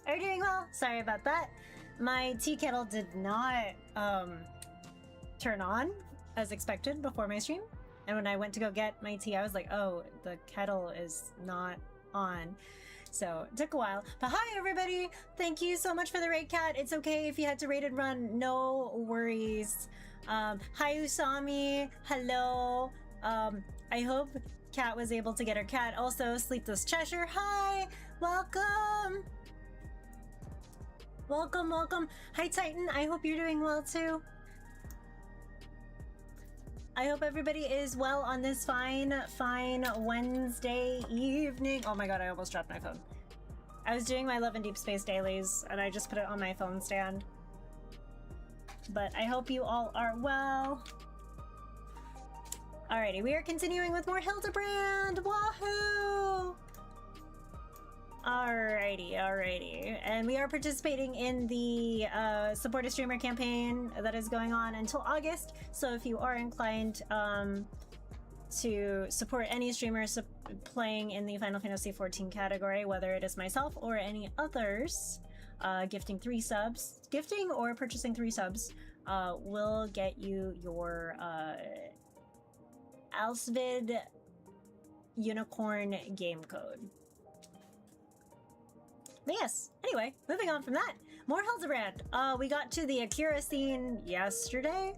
are you doing well? Sorry about that. My tea kettle did not turn on as expected before my stream. And when I went to go get my tea, I was like, oh, the kettle is not on. So it took a while. But hi, everybody. Thank you so much for the raid, Cat. It's okay if you had to raid and run. No worries. Hi, Usami. Hello. I hope Cat was able to get her cat. Also, Sleepless Cheshire. Hi. Welcome. Welcome, welcome. Hi, Titan. I hope you're doing well, too. I hope everybody is well on this fine Wednesday evening. Oh my god, I almost dropped my phone. I was doing my Love and Deep Space dailies, and I just put it on my phone stand. But I hope you all are well. Alrighty, we are continuing with more Hildibrand! Wahoo! Alrighty. And we are participating in the Support a Streamer campaign that is going on until August. So if you are inclined to support any streamer playing in the Final Fantasy XIV category, whether it is myself or any others, gifting or purchasing 3 subs will get you your Alsvid Unicorn game code. But yes, anyway, moving on from that, more Hildibrand. We got to the Akira scene yesterday.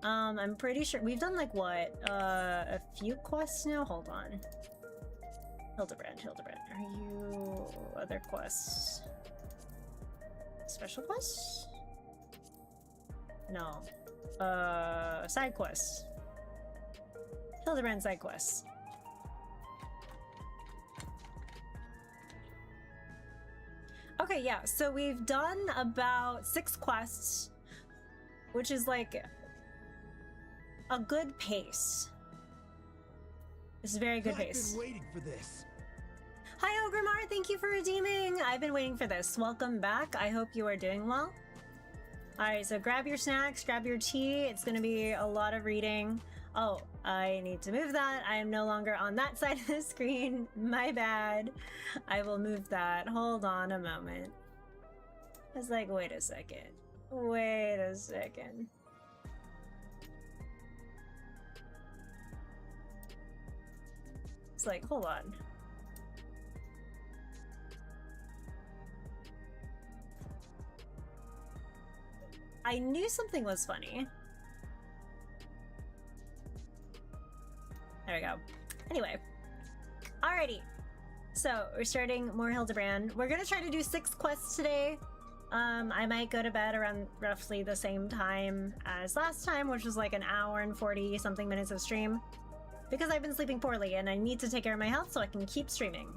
I'm pretty sure we've done like what, a few quests now? Hold on. Hildibrand, are you other quests? Special quests? No. Side quests. Hildibrand side quests. Okay, yeah, so we've done about 6 quests, which is like a good pace. This is very good pace. I've been waiting for this. Hi, Ogrimar, thank you for redeeming. I've been waiting for this. Welcome back. I hope you are doing well. Alright, so grab your snacks, grab your tea. It's gonna be a lot of reading. Oh, I need to move that. I am no longer on that side of the screen. My bad. I will move that. Hold on a moment. I was like, wait a second. Wait a second. It's like, hold on. I knew something was funny. There we go. Anyway. Alrighty. So, we're starting more Hildibrand. We're gonna try to do 6 quests today. I might go to bed around roughly the same time as last time, which was like an hour and 40-something minutes of stream. Because I've been sleeping poorly and I need to take care of my health so I can keep streaming.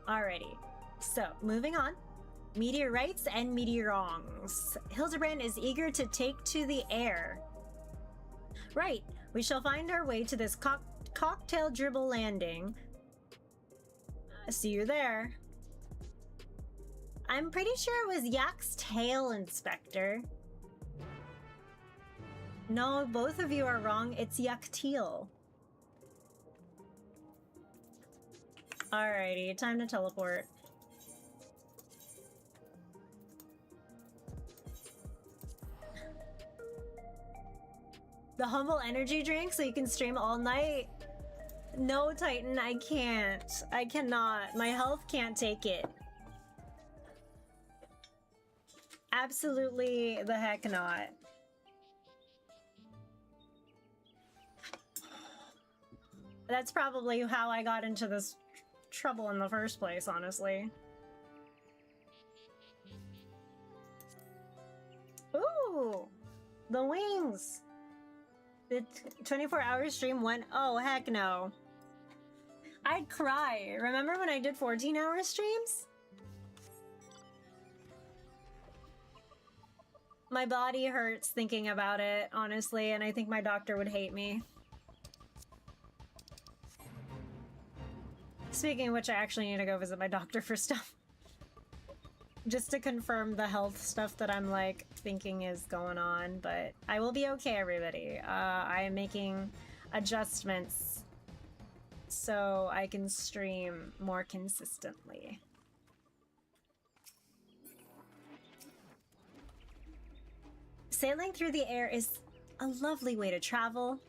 Alrighty. So, moving on. Meteorites and meteorongs. Hildibrand is eager to take to the air. Right. We shall find our way to this cocktail dribble landing. See you there. I'm pretty sure it was Yak's tail, Inspector. No, both of you are wrong. It's Yakteal. Alrighty, time to teleport. The humble energy drink so you can stream all night? No, Titan, I can't. I cannot. My health can't take it. Absolutely the heck not. That's probably how I got into this trouble in the first place, honestly. Ooh! The wings! The 24-hour stream went, oh, heck no. I'd cry. Remember when I did 14-hour streams? My body hurts thinking about it, honestly, and I think my doctor would hate me. Speaking of which, I actually need to go visit my doctor for stuff. Just to confirm the health stuff that I'm, like, thinking is going on, but I will be okay, everybody. I am making adjustments so I can stream more consistently. Sailing through the air is a lovely way to travel.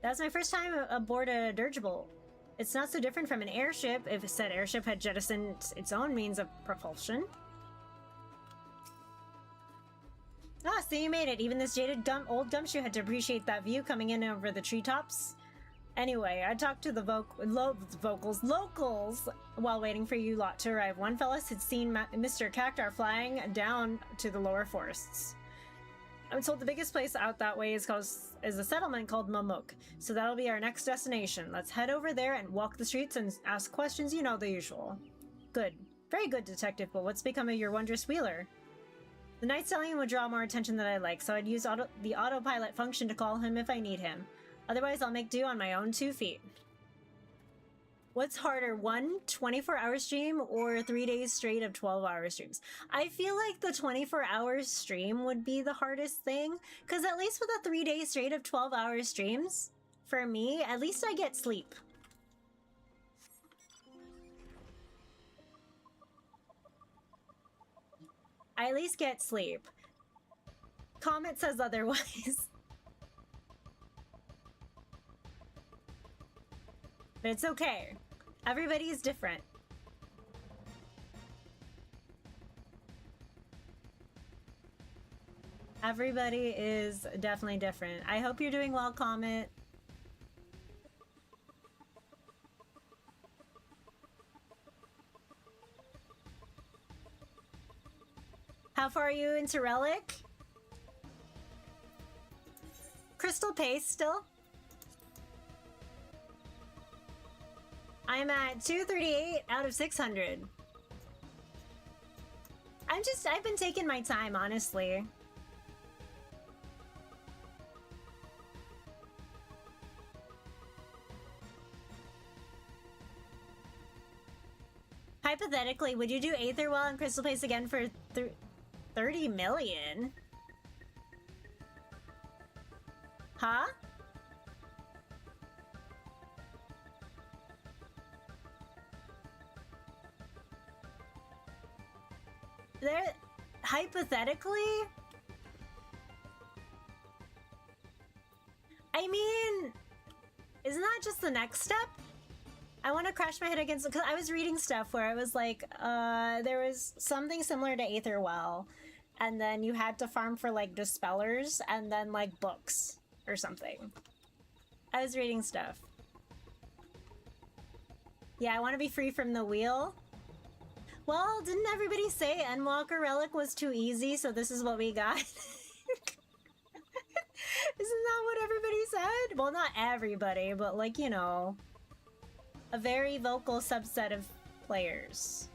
That was my first time aboard a dirigible. It's not so different from an airship if said airship had jettisoned its own means of propulsion. Ah, so you made it. Even this jaded old gumshoe had to appreciate that view coming in over the treetops. Anyway, I talked to the locals while waiting for you lot to arrive. One fella had seen Mr. Cactar flying down to the lower forests. I'm told the biggest place out that way is a settlement called Mamuk, so that'll be our next destination. Let's head over there and walk the streets and ask questions, you know, the usual. Good. Very good, detective, but what's become of your wondrous wheeler? The night stallion would draw more attention than I like, so I'd use the autopilot function to call him if I need him. Otherwise, I'll make do on my own 2 feet. What's harder, one 24-hour stream or 3 days straight of 12-hour streams? I feel like the 24-hour stream would be the hardest thing, because at least with a 3 day straight of 12-hour streams, for me, at least I get sleep. I at least get sleep. Comet says otherwise. But it's okay. Everybody is different. Everybody is definitely different. I hope you're doing well, Comet. How far are you into Relic? Crystal Pace still? I'm at 238 out of 600. I've been taking my time, honestly. Hypothetically, would you do Aetherwell and Crystal Pace again for 30 million? Huh? Hypothetically? I mean, isn't that just the next step? I want to crash my head against, because I was reading stuff where I was like, there was something similar to Aetherwell, and then you had to farm for like dispellers and then like books or something. I was reading stuff. Yeah, I want to be free from the wheel. Well, didn't everybody say Endwalker Relic was too easy, so this is what we got? Isn't that what everybody said? Well, not everybody, but like, you know, a very vocal subset of players.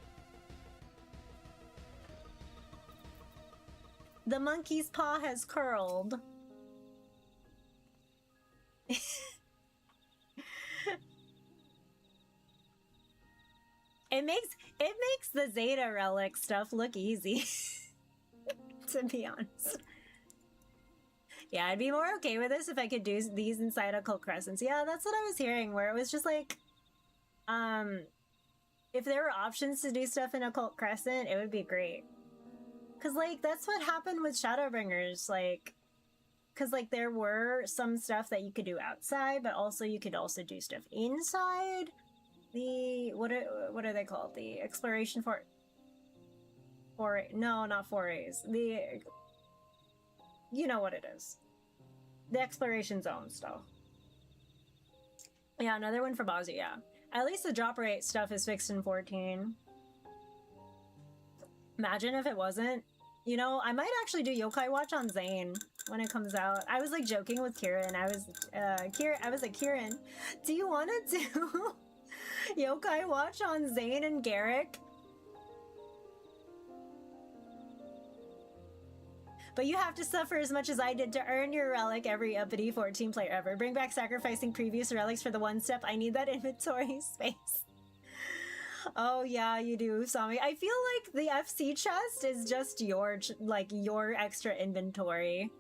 The monkey's paw has curled. It makes the Zeta Relic stuff look easy, to be honest. Yeah, I'd be more okay with this if I could do these inside Occult Crescents. Yeah, that's what I was hearing, where it was just like, if there were options to do stuff in Occult Crescent, it would be great. Cause like, that's what happened with Shadowbringers, like, cause like there were some stuff that you could do outside, but also you could also do stuff inside. The what are they called? The exploration no, not forays. The, you know what it is. The exploration zone stuff. Yeah, another one for Bozzy, yeah. At least the drop rate stuff is fixed in 14. Imagine if it wasn't. You know, I might actually do Yokai Watch on Zane when it comes out. I was like joking with Kieran. I was like, Kieran, do you want to do Yokai Watch on Zane and Garrick? But you have to suffer as much as I did to earn your relic, every uppity 14 player ever. Bring back sacrificing previous relics for the one step. I need that inventory space. Oh yeah, you do, Sami. I feel like the FC chest is just your, like, your extra inventory.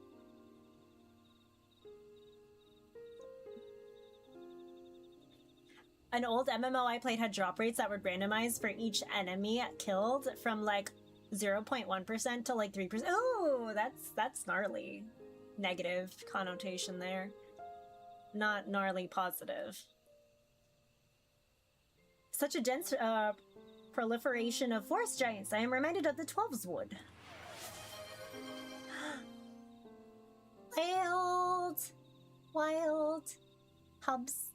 An old MMO I played had drop rates that were randomized for each enemy killed from like 0.1% to like 3%. Oh, Whoa, that's gnarly. Negative connotation there. Not gnarly positive. Such a dense proliferation of forest giants. I am reminded of the Twelves Wood. Wild! Wild! Hubs.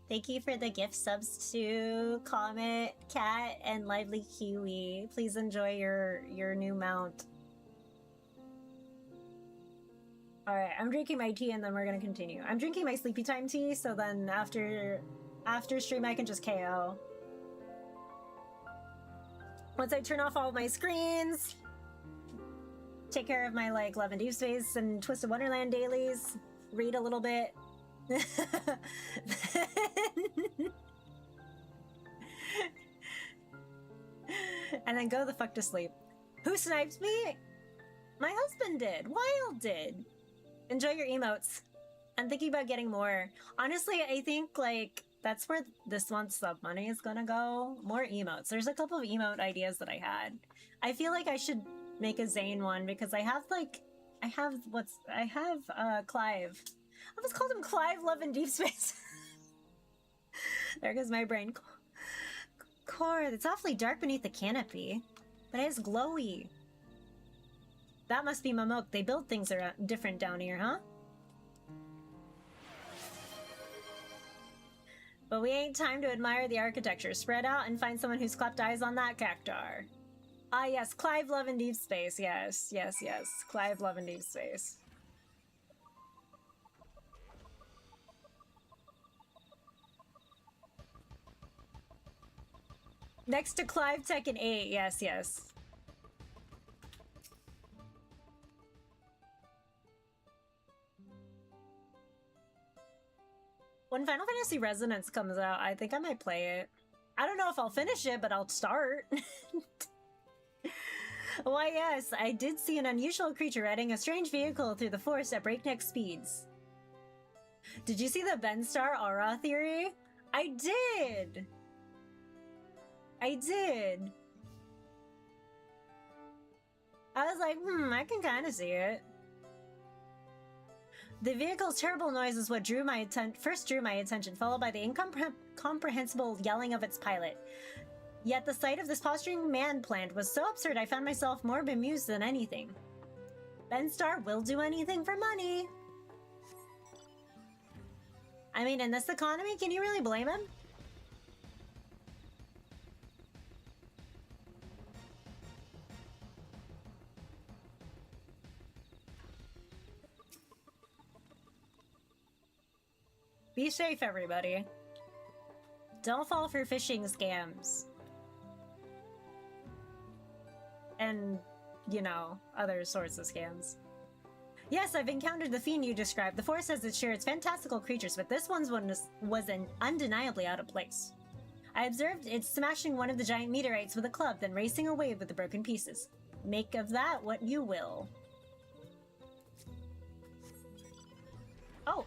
Thank you for the gift subs to Comet, Cat, and Lively Kiwi. Please enjoy your new mount. Alright, I'm drinking my tea and then we're gonna continue. I'm drinking my sleepy time tea, so then after stream I can just KO. Once I turn off all of my screens, take care of my like Love and Deep Space and Twisted Wonderland dailies, read a little bit. And then go the fuck to sleep. Who sniped me? My husband did. Wild did. Enjoy your emotes. I'm thinking about getting more. Honestly, I think like that's where this month's sub money is gonna go. More emotes. There's a couple of emote ideas that I had. I feel like I should make a Zane one because I have Clive. I almost called him Clive Love and Deep Space. There goes my brain. Core, it's awfully dark beneath the canopy, but it's glowy. That must be Mamok. They build things around different down here, huh? But we ain't time to admire the architecture. Spread out and find someone who's clapped eyes on that cactar. Ah yes, Clive Love and Deep Space. Yes, yes, yes. Clive Love and Deep Space. Next to Clive Tekken 8. Yes, yes. When Final Fantasy Resonance comes out, I think I might play it. I don't know if I'll finish it, but I'll start. Why yes, I did see an unusual creature riding a strange vehicle through the forest at breakneck speeds. Did you see the Ben-Star aura theory? I did! I did. I was like, I can kind of see it. The vehicle's terrible noise is what first drew my attention, followed by the incomprehensible yelling of its pilot. Yet the sight of this posturing man-plant was so absurd I found myself more bemused than anything. Ben-Star will do anything for money. I mean, in this economy, can you really blame him? Be safe, everybody. Don't fall for phishing scams. And, you know, other sorts of scams. Yes, I've encountered the fiend you described. The forest has its share of fantastical creatures, but this one was undeniably out of place. I observed it smashing one of the giant meteorites with a club, then racing away with the broken pieces. Make of that what you will. Oh.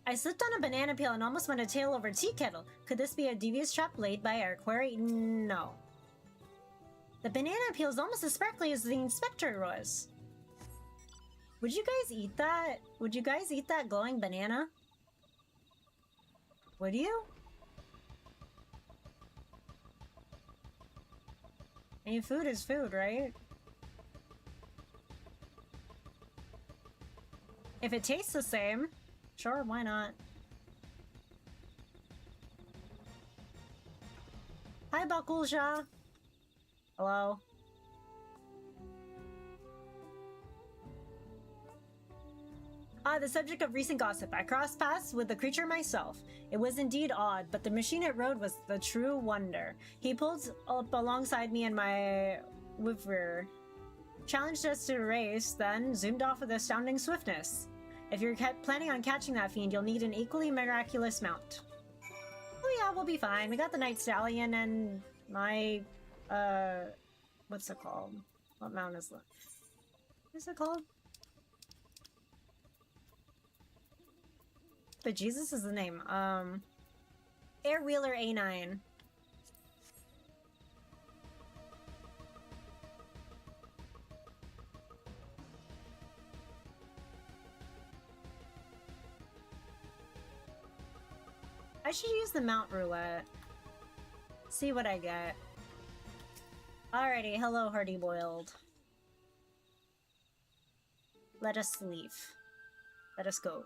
I slipped on a banana peel and almost went a tail over tea kettle. Could this be a devious trap laid by our quarry? No. The banana peel is almost as sparkly as the inspector was. Would you guys eat that? Would you guys eat that glowing banana? Would you? I mean, food is food, right? If it tastes the same, sure, why not? Hi, Bakulsha. Hello. The subject of recent gossip. I crossed paths with the creature myself. It was indeed odd, but the machine it rode was the true wonder. He pulled up alongside me in my Wivrir, challenged us to a race, then zoomed off with astounding swiftness. If you're planning on catching that fiend, you'll need an equally miraculous mount. Oh yeah, we'll be fine. We got the Night Stallion and my, what's it called? What mount is that? What is it called? But Jesus is the name. Airwheeler A9. I should use the Mount Roulette. See what I get. Alrighty, hello Hardy Boiled. Let us leave. Let us go.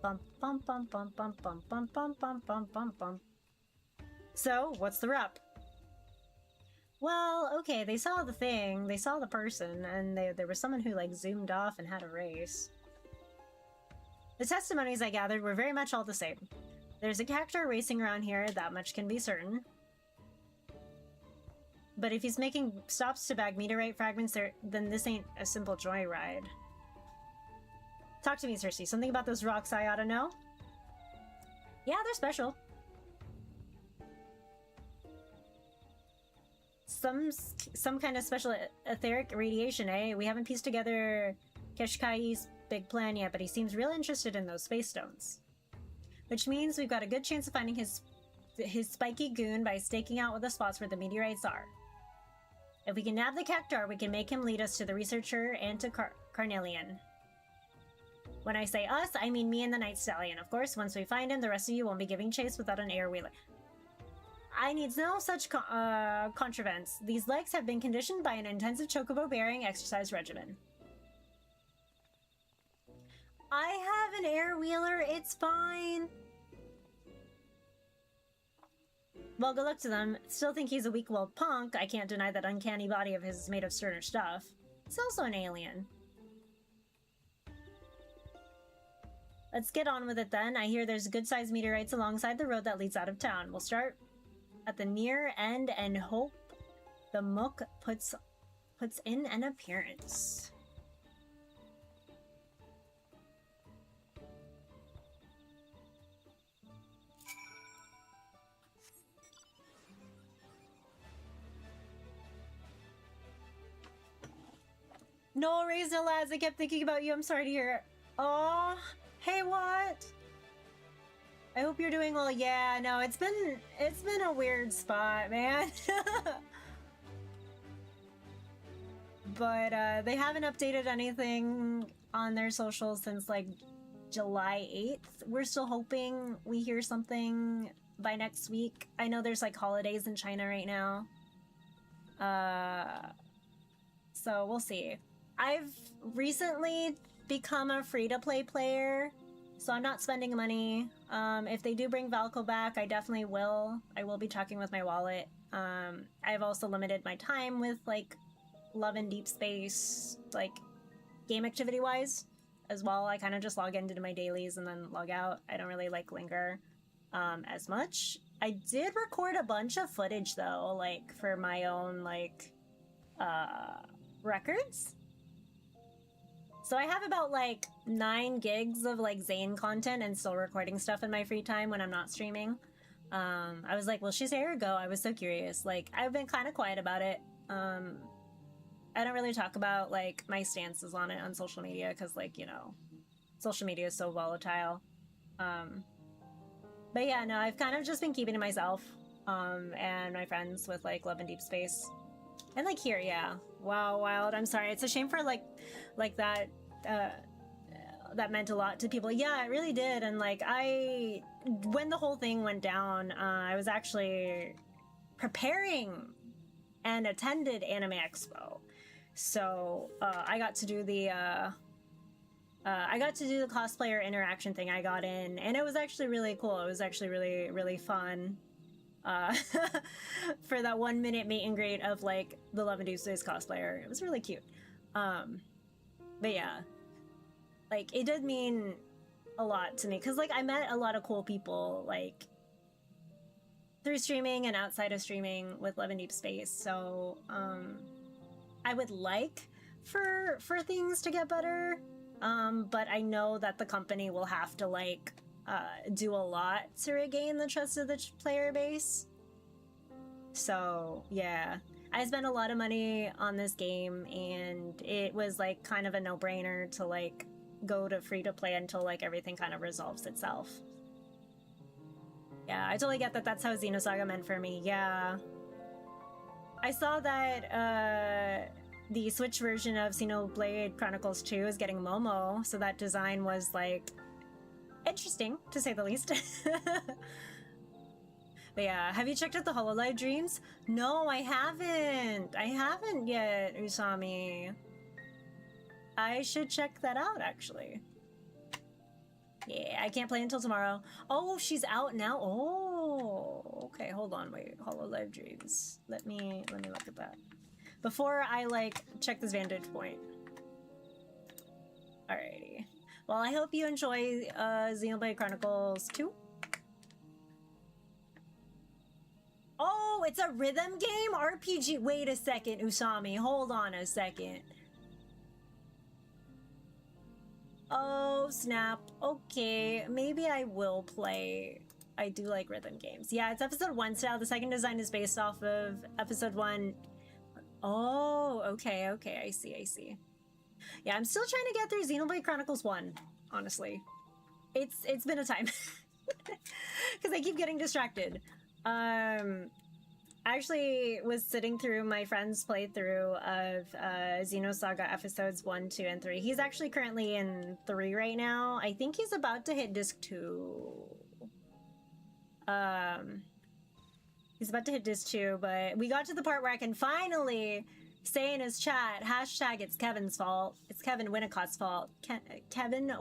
Bum bum bum bum bum bum bum bum bum bum bum bum. So, what's the rep? Well, okay, they saw the thing, they saw the person, and there was someone who, like, zoomed off and had a race. The testimonies I gathered were very much all the same. There's a cactuar racing around here, that much can be certain. But if he's making stops to bag meteorite fragments, then this ain't a simple joyride. Talk to me, Cersei. Something about those rocks I ought to know? Yeah, they're special. Some kind of special etheric radiation, eh? We haven't pieced together Keshkai's big plan yet, but he seems real interested in those space stones. Which means we've got a good chance of finding his spiky goon by staking out the spots where the meteorites are. If we can nab the cactuar, we can make him lead us to the researcher and to Carnelian. When I say us, I mean me and the Night Stallion. Of course, once we find him, the rest of you won't be giving chase without an air wheeler. I need no such contrivance. These legs have been conditioned by an intensive chocobo bearing exercise regimen. I have an air wheeler, it's fine. Well, good luck to them. Still think he's a weak-willed punk. I can't deny that uncanny body of his is made of sterner stuff. He's also an alien. Let's get on with it then. I hear there's good-sized meteorites alongside the road that leads out of town. We'll start at the near end and hope the Mook puts in an appearance. No reason, lads. I kept thinking about you. I'm sorry to hear it. Oh, hey, what? I hope you're doing well. Yeah, no, it's been a weird spot, man. But they haven't updated anything on their socials since like July 8th. We're still hoping we hear something by next week. I know there's like holidays in China right now. So we'll see. I've recently become a free-to-play player, so I'm not spending money. If they do bring Valko back, I definitely will. I will be talking with my wallet. I've also limited my time with, like, Love and Deep Space, like, game activity-wise, as well. I kind of just log into my dailies and then log out. I don't really, like, linger as much. I did record a bunch of footage, though, like, for my own, like, records. So I have about like 9 gigs of like Zane content and still recording stuff in my free time when I'm not streaming. I was like, will she say her go? I was so curious. Like, I've been kind of quiet about it. I don't really talk about like my stances on it on social media because, like, you know, social media is so volatile. But yeah, no, I've kind of just been keeping to myself and my friends with like Love and Deep Space. And like here, yeah. Wow, Wild. I'm sorry. It's a shame for like that that meant a lot to people. Yeah, it really did. And like when the whole thing went down, I was actually preparing and attended Anime Expo. So I got to do the cosplayer interaction thing. I got in, and it was actually really cool. It was actually really, really fun. For that 1 minute meet and greet of like the Love and Deep Space cosplayer. It was really cute. But yeah, like it did mean a lot to me because like I met a lot of cool people like through streaming and outside of streaming with Love and Deep Space. So I would like for things to get better, but I know that the company will have to like do a lot to regain the trust of the player base. So yeah, I spent a lot of money on this game, and it was like kind of a no-brainer to like go to free-to-play until like everything kind of resolves itself. Yeah, I totally get that. That's how Xenosaga meant for me. Yeah, I saw that the Switch version of Xenoblade Chronicles 2 is getting Momo, so that design was, like, interesting, to say the least. But yeah, have you checked out the HoloLive Dreams? No, I haven't. I haven't yet, Usami. I should check that out, actually. Yeah, I can't play until tomorrow. Oh, she's out now. Oh, okay. Hold on, wait. HoloLive Dreams. Let me look at that before I like check this vantage point. Alrighty. Well, I hope you enjoy Xenoblade Chronicles 2. Oh, it's a rhythm game? RPG. Wait a second, Usami. Hold on a second. Oh, snap. Okay, maybe I will play. I do like rhythm games. Yeah, it's episode 1 style. The second design is based off of episode 1. Oh, okay, I see. Yeah, I'm still trying to get through Xenoblade Chronicles 1, honestly. It's been a time. Because I keep getting distracted. I actually was sitting through my friend's playthrough of Xenosaga episodes 1, 2, and 3. He's actually currently in 3 right now. I think he's about to hit disc 2. He's about to hit disc 2, but we got to the part where I can finally say in his chat, hashtag it's Kevin's fault. It's Kevin Winnicott's fault. Kevin,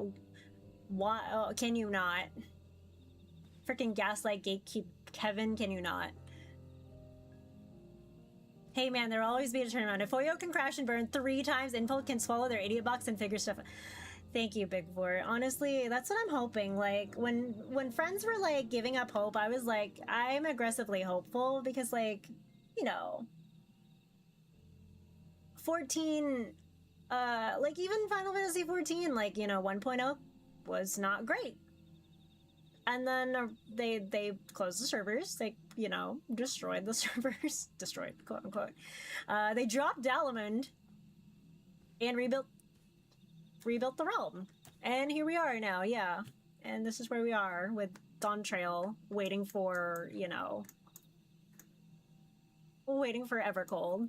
why? Oh, can you not? Freaking gaslight gatekeep Kevin, can you not? Hey man, there'll always be a turnaround. If Oyo can crash and burn 3 times, Info can swallow their idiot box and figure stuff out. Thank you, Big Four. Honestly, that's what I'm hoping. Like, when friends were, like, giving up hope, I was like, I'm aggressively hopeful because, like, you know, 14, like, even Final Fantasy 14, like, you know, 1.0 was not great. And then they closed the servers. They, you know, destroyed the servers. Destroyed, quote unquote. They dropped Dalamund and rebuilt the realm. And here we are now, yeah. And this is where we are with Dawn Trail, waiting for, you know, waiting for Evercold.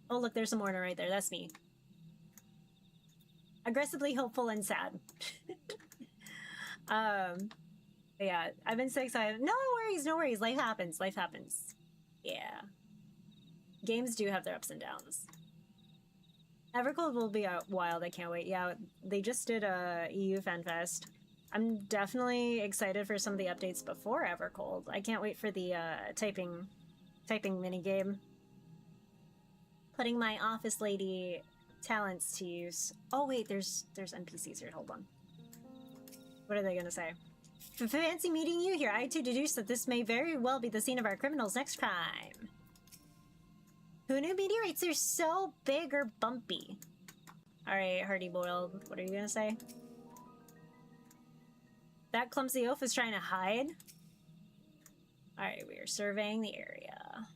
Oh, look, there's some Orna right there. That's me. Aggressively hopeful and sad. Yeah, I've been so excited. No worries. Life happens. Yeah. Games do have their ups and downs. Evercold will be out wild. I can't wait. Yeah, they just did a EU FanFest. I'm definitely excited for some of the updates before Evercold. I can't wait for the typing minigame. Putting my office lady talents to use. Oh wait, there's NPCs here. Hold on. What are they gonna say? Fancy meeting you here. I too deduce that this may very well be the scene of our criminal's next crime. Who knew meteorites are so big or bumpy? Alright, Hardy Boiled, what are you gonna say? That clumsy oaf is trying to hide? Alright, we are surveying the area.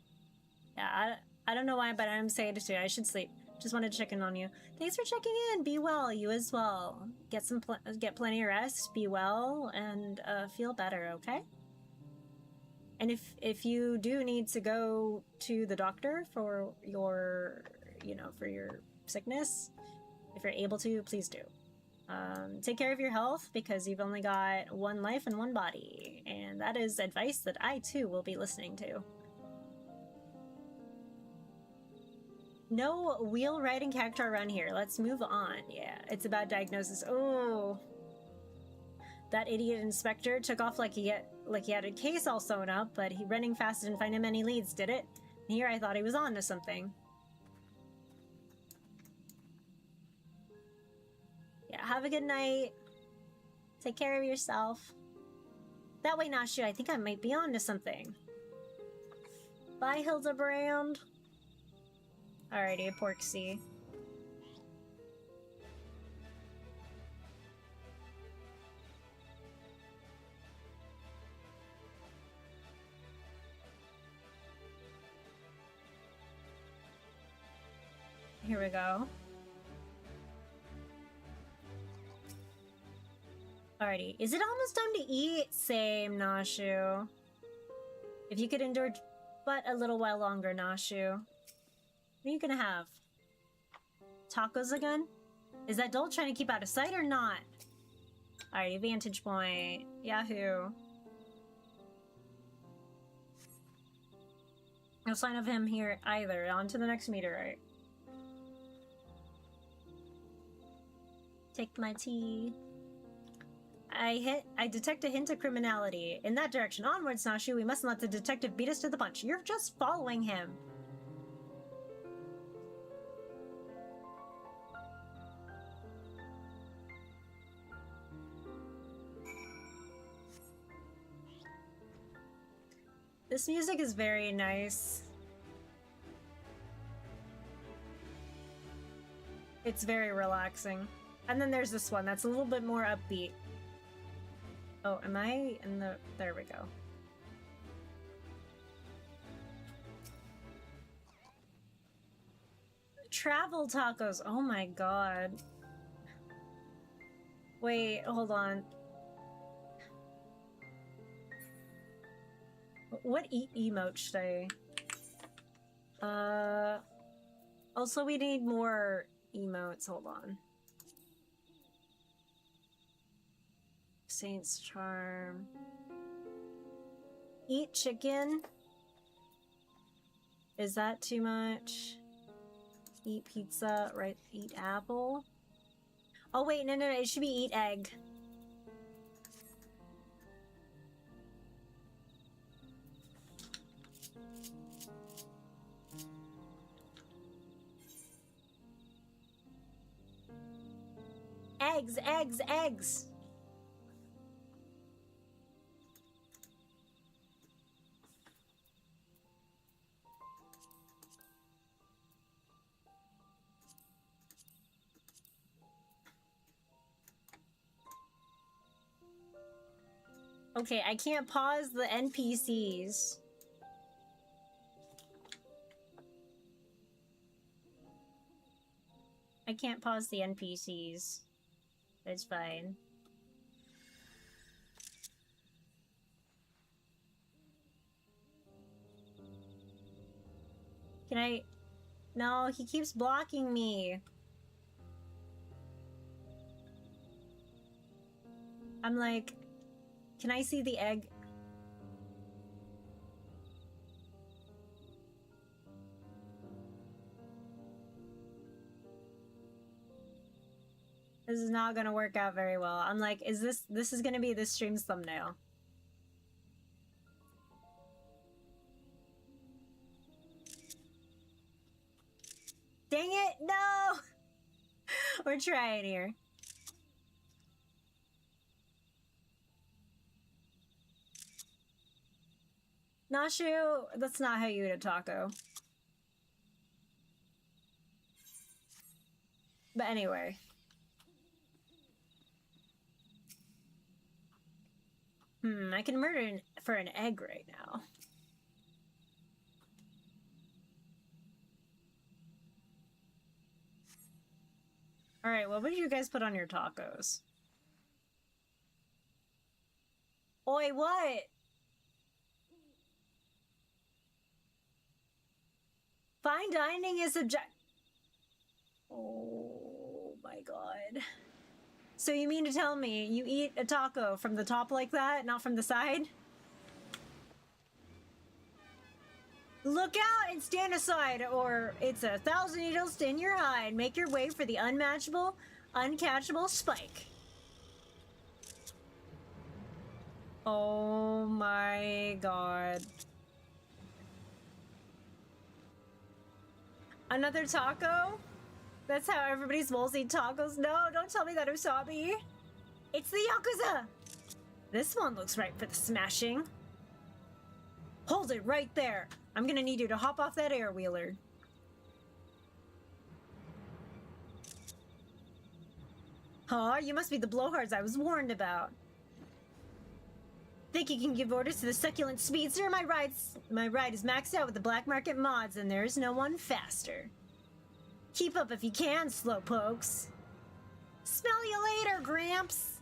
Yeah, I don't know why, but I'm saying it too. I should sleep. Just wanted to check in on you. Thanks for checking in. Be well. You as well. Get plenty of rest. Be well and feel better. Okay. And if you do need to go to the doctor for your, you know, for your sickness, if you're able to, please do. Take care of your health because you've only got one life and one body, and that is advice that I too will be listening to. No wheel riding character around here. Let's move on. Yeah, it's about diagnosis. Oh, that idiot inspector took off like he had a case all sewn up, but he running fast didn't find him any leads, did it? And here I thought he was on to something. Yeah, have a good night. Take care of yourself. That way, Nashu, I think I might be on to something. Bye, Hildibrand. Alrighty, Porksy. Here we go. Alrighty, is it almost time to eat? Same, Nashu. If you could endure but a little while longer, Nashu. What are you gonna have? Tacos again? Is that Dole trying to keep out of sight or not? Alright, vantage point. Yahoo. No sign of him here either. On to the next meteorite. Take my tea. I detect a hint of criminality. In that direction. Onwards, Nashu. We mustn't let the detective beat us to the punch. You're just following him. This music is very nice. It's very relaxing. And then there's this one that's a little bit more upbeat. Oh, am I in the... There we go. Travel tacos. Oh my god. Wait, hold on. What emote should I... Also, we need more emotes. Hold on. Saint's Charm. Eat chicken? Is that too much? Eat pizza, right? Eat apple? Oh wait, no, it should be eat egg. Eggs, eggs, eggs! Okay, I can't pause the NPCs. I can't pause the NPCs. It's fine. Can I... No, he keeps blocking me. I'm like... Can I see the egg? This is not gonna work out very well. I'm like, is this is gonna be this stream's thumbnail. Dang it, no! We're trying here. Nashu, that's not how you eat a taco. But anyway. I can murder for an egg right now. Alright, what would you guys put on your tacos? Oi, what? Fine dining is Oh my god. So you mean to tell me you eat a taco from the top like that, not from the side? Look out and stand aside, or it's 1,000 needles to in your eye and make your way for the unmatchable, uncatchable spike. Oh my god. Another taco? That's how everybody's wolves eat tacos? No, don't tell me that, Usabi. It's the Yakuza! This one looks right for the smashing. Hold it right there. I'm gonna need you to hop off that air-wheeler. Huh? You must be the blowhards I was warned about. Think you can give orders to the succulent speedster? My ride is maxed out with the black market mods, and there is no one faster. Keep up if you can, slowpokes. Smell you later, Gramps.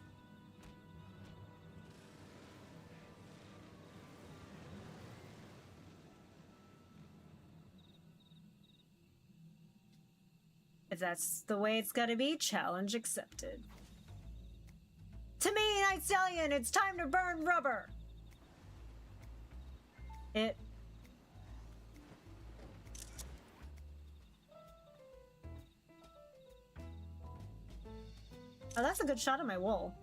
If that's the way it's gotta be, challenge accepted. To me, Night Stallion, it's time to burn rubber! It... Oh, that's a good shot of my wool.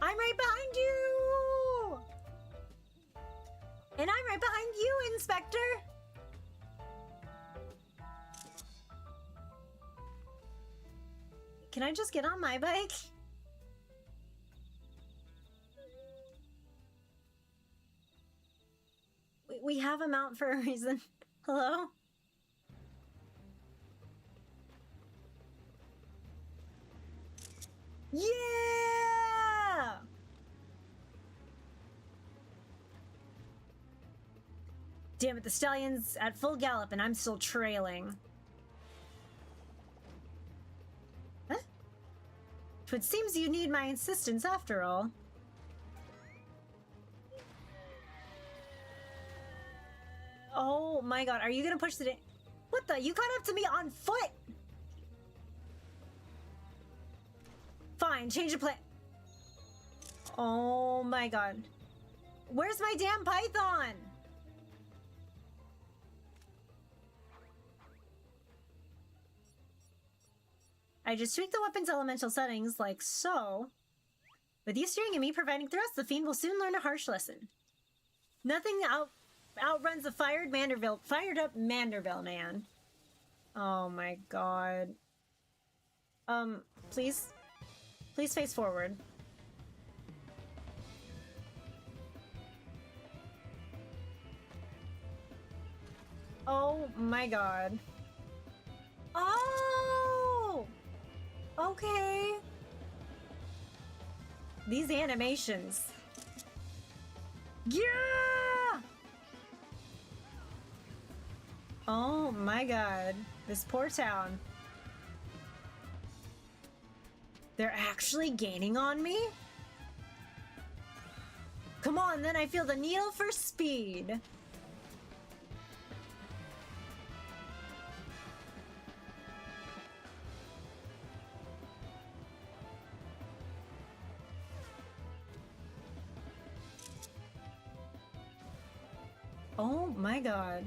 I'm right behind you! And I'm right behind you, Inspector! Can I just get on my bike? We have a mount for a reason. Hello? Yeah! Damn it, the stallion's at full gallop and I'm still trailing. Huh? It seems you need my assistance after all. Oh my god, are you gonna push the... What the? You caught up to me on foot! Fine, change the plan. Oh my god. Where's my damn python? I just tweaked the weapon's elemental settings like so. With you steering and me providing thrust, the fiend will soon learn a harsh lesson. Nothing outruns a fired up Manderville man. Oh my god. Please? Please face forward. Oh my god. Oh! Okay. These animations. Yeah! Oh my god. This poor town. They're actually gaining on me? Come on, then I feel the needle for speed. Oh my god.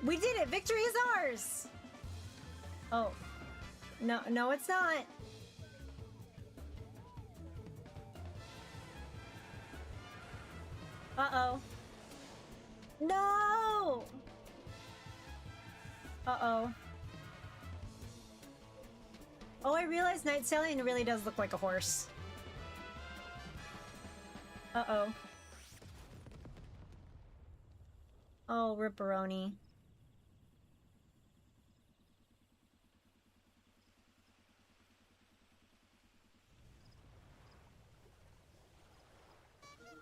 We did it! Victory is ours! Oh. No, it's not. Uh-oh. No! Uh-oh. Oh, I realized Night Stallion really does look like a horse. Uh-oh. Oh, ripperoni.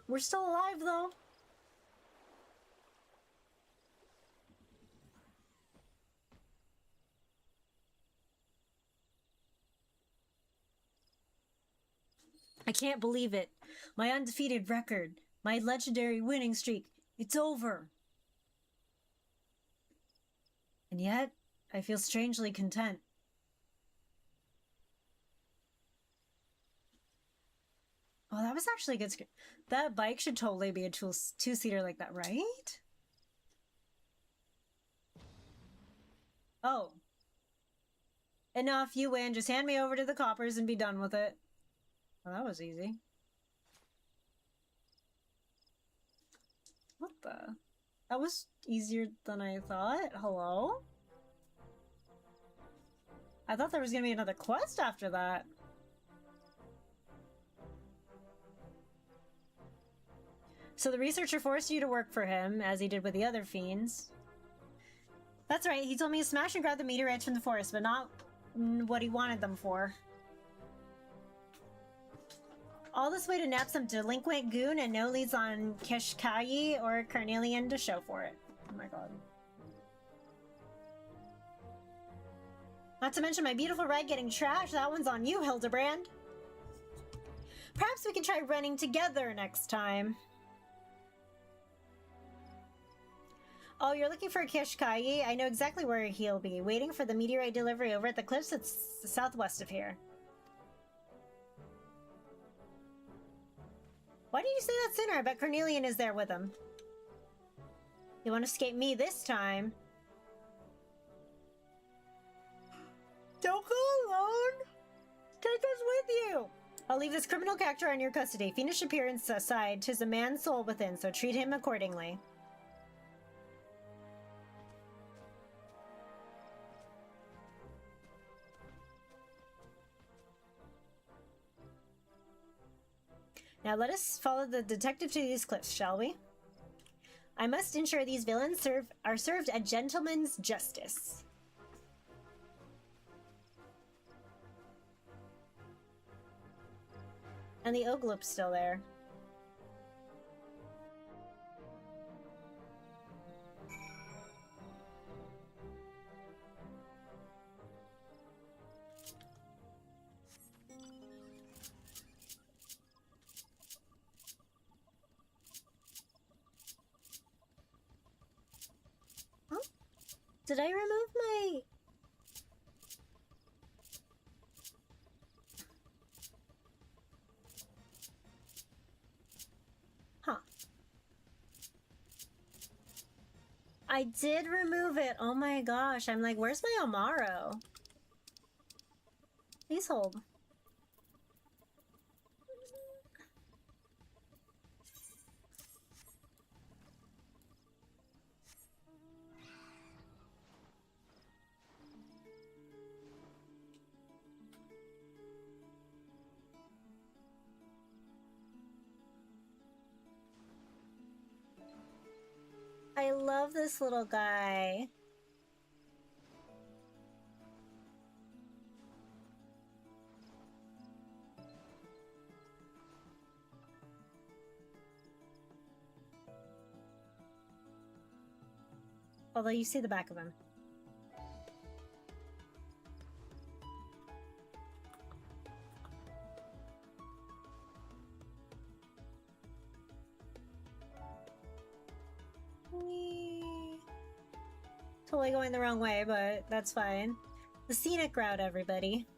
We're still alive, though. I can't believe it. My undefeated record. My legendary winning streak. It's over. And yet, I feel strangely content. Oh, that was actually a good script. That bike should totally be a two-seater like that, right? Oh. Enough, you win. Just hand me over to the coppers and be done with it. Well, that was easy. What the? That was easier than I thought. Hello? I thought there was gonna be another quest after that. So the researcher forced you to work for him, as he did with the other fiends. That's right, he told me to smash and grab the meteorites from the forest, but not what he wanted them for. All this way to nab some delinquent goon and no leads on Keshkayi or Carnelian to show for it. Oh my god. Not to mention my beautiful ride getting trashed. That one's on you, Hildibrand. Perhaps we can try running together next time. Oh, you're looking for Kishkai? I know exactly where he'll be, waiting for the meteorite delivery over at the cliffs that's southwest of here. Why didn't you say that sooner? I bet Cornelian is there with him. You won't escape me this time. Don't go alone! Take us with you! I'll leave this criminal character in your custody. Fiendish appearance aside, 'tis a man's soul within, so treat him accordingly. Now let us follow the detective to these cliffs, shall we? I must ensure these villains are served a gentleman's justice. And the Ogloop's still there. Huh? Did I remove my... I did remove it. Oh my gosh. I'm like, where's my Amaro? Please hold. I love this little guy. Although you see the back of him. Totally going the wrong way, but that's fine. The scenic route, everybody.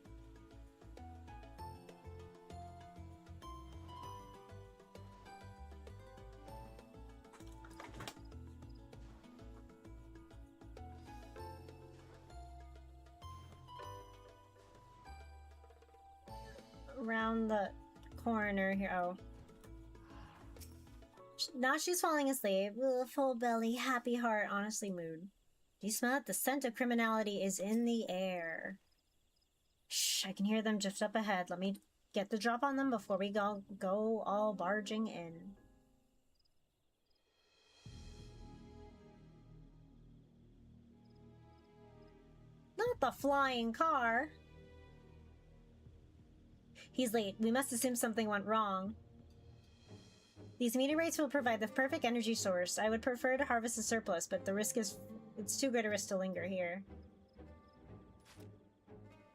Around the corner here. Oh. Now she's falling asleep. Ugh, full belly, happy heart, honestly mood. Do you smell it? The scent of criminality is in the air. Shh, I can hear them just up ahead. Let me get the drop on them before we go all barging in. Not the flying car. He's late. We must assume something went wrong. These meteorites will provide the perfect energy source. I would prefer to harvest the surplus, but the risk is... it's too great a risk to linger here.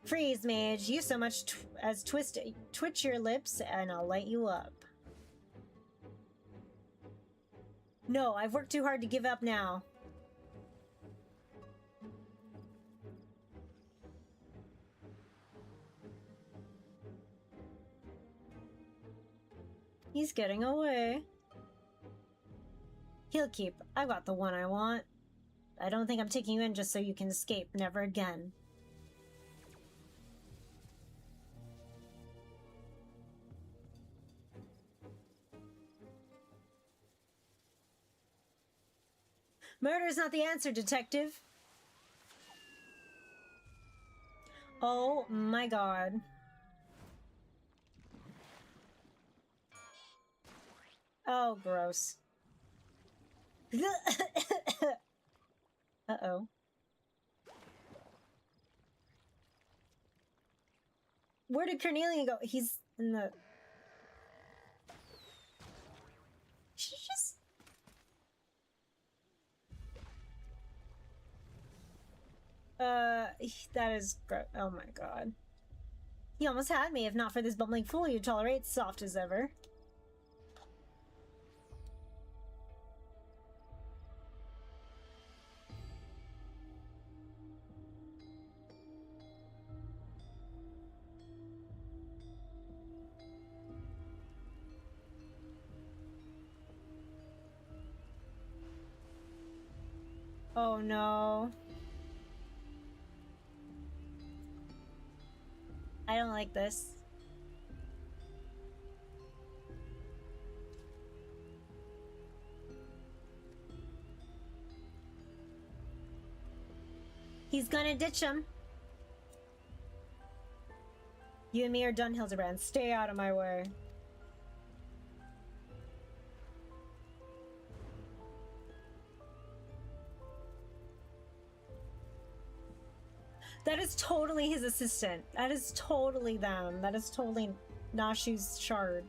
Freeze, mage. You so much as twitch your lips, and I'll light you up. No, I've worked too hard to give up now. He's getting away. He'll keep. I got the one I want. I don't think I'm taking you in just so you can escape. Never again. Murder's not the answer, detective. Oh my god. Oh, gross. Uh-oh. Where did Cornelian go? He's in the... She just... that is gross. Oh my god. He almost had me. If not for this bumbling fool you tolerate, soft as ever. Oh no. I don't like this. He's gonna ditch him. You and me are done, Hildibrand. Stay out of my way. That is totally his assistant. That is totally them. That is totally Nashu's shard.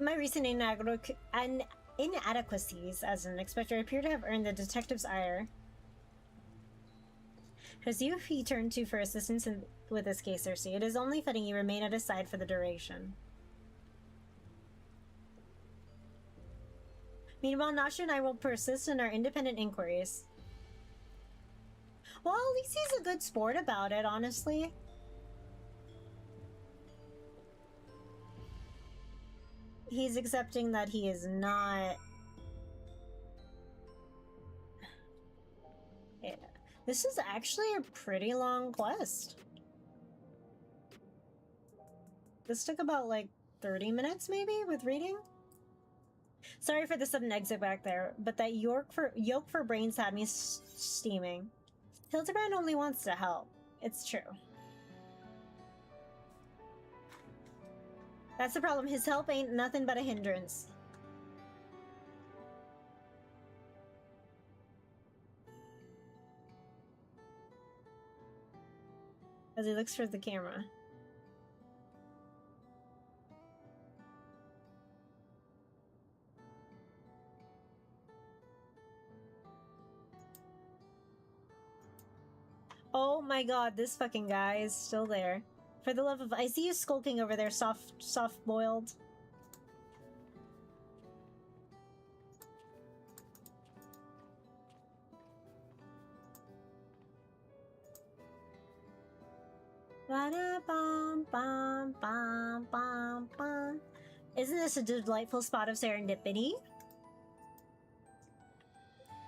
My recent inadequacies as an inspector appear to have earned the detective's ire. Because you he turned to for assistance with this case, Cersei. It is only fitting you remain at his side for the duration. Meanwhile, Nashu and I will persist in our independent inquiries. Well, at least he's a good sport about it, honestly. He's accepting that he is not... Yeah. This is actually a pretty long quest. This took about like 30 minutes maybe with reading. Sorry for the sudden exit back there, but that yoke for brains had me steaming. Hildibrand only wants to help. It's true. That's the problem. His help ain't nothing but a hindrance. As he looks for the camera. Oh my god, this fucking guy is still there. For the love of... I see you skulking over there, soft-boiled. Ba-da-bum-bum-bum-bum-bum. Isn't this a delightful spot of serendipity?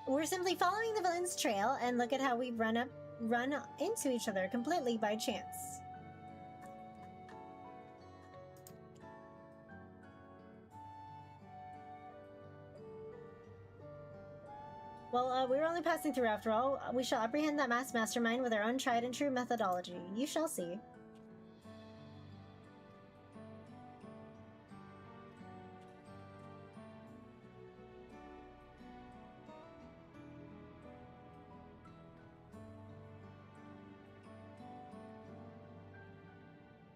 We're simply following the villain's trail, and look at how we run into each other completely by chance. Well, we were only passing through after all. We shall apprehend that mastermind with our own tried and true methodology. You shall see.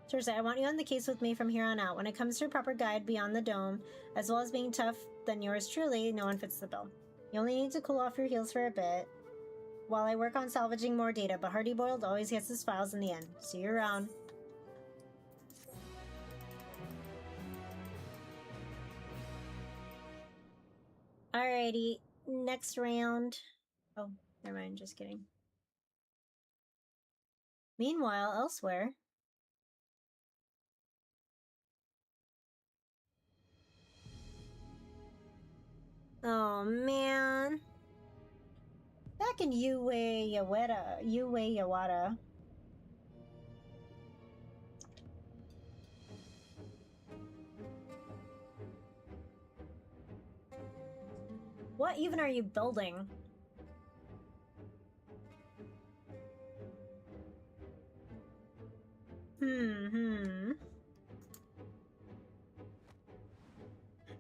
Seriously, I want you on the case with me from here on out. When it comes to a proper guide beyond the dome, as well as being tough, then yours truly, no one fits the bill. You only need to cool off your heels for a bit, while I work on salvaging more data, but Hardy Boiled always gets his files in the end. See you around. Alrighty, next round. Oh, never mind, just kidding. Meanwhile, elsewhere... Oh, man. Back in Yawada. What even are you building?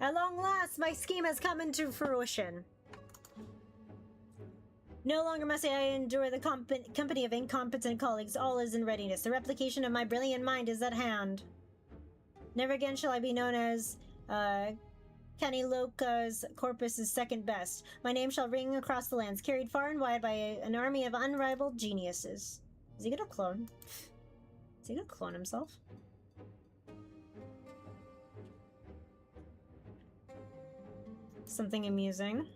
At long last, my scheme has come into fruition. No longer must I endure the company of incompetent colleagues. All is in readiness. The replication of my brilliant mind is at hand. Never again shall I be known as, Caniloca's corpus's second best. My name shall ring across the lands, carried far and wide by an army of unrivaled geniuses. Is he gonna clone? Is he gonna clone himself? Something amusing.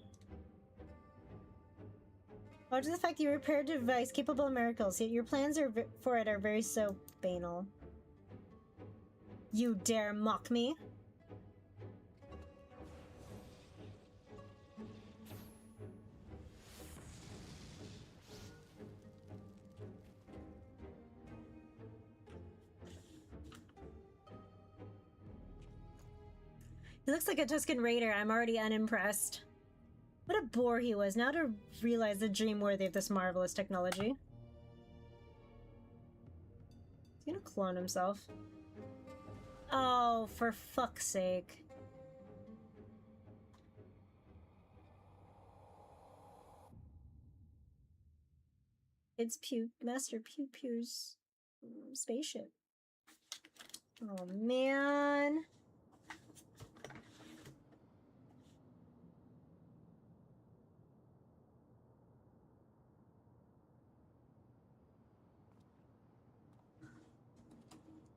Oh, to the fact that you repaired a device capable of miracles, yet your plans for it are very so banal. You dare mock me? He looks like a Tuscan Raider. I'm already unimpressed. What a bore he was. Now to realize the dream worthy of this marvelous technology. He's gonna clone himself. Oh, for fuck's sake. It's Master Pew Pew's spaceship. Oh, man.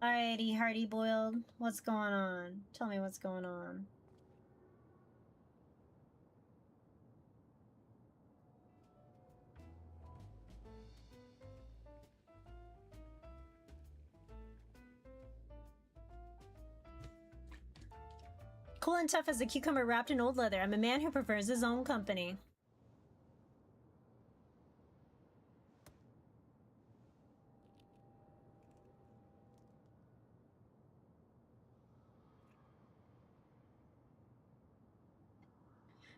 Alrighty, Hardy Boiled. What's going on? Tell me what's going on. Cool and tough as a cucumber wrapped in old leather. I'm a man who prefers his own company.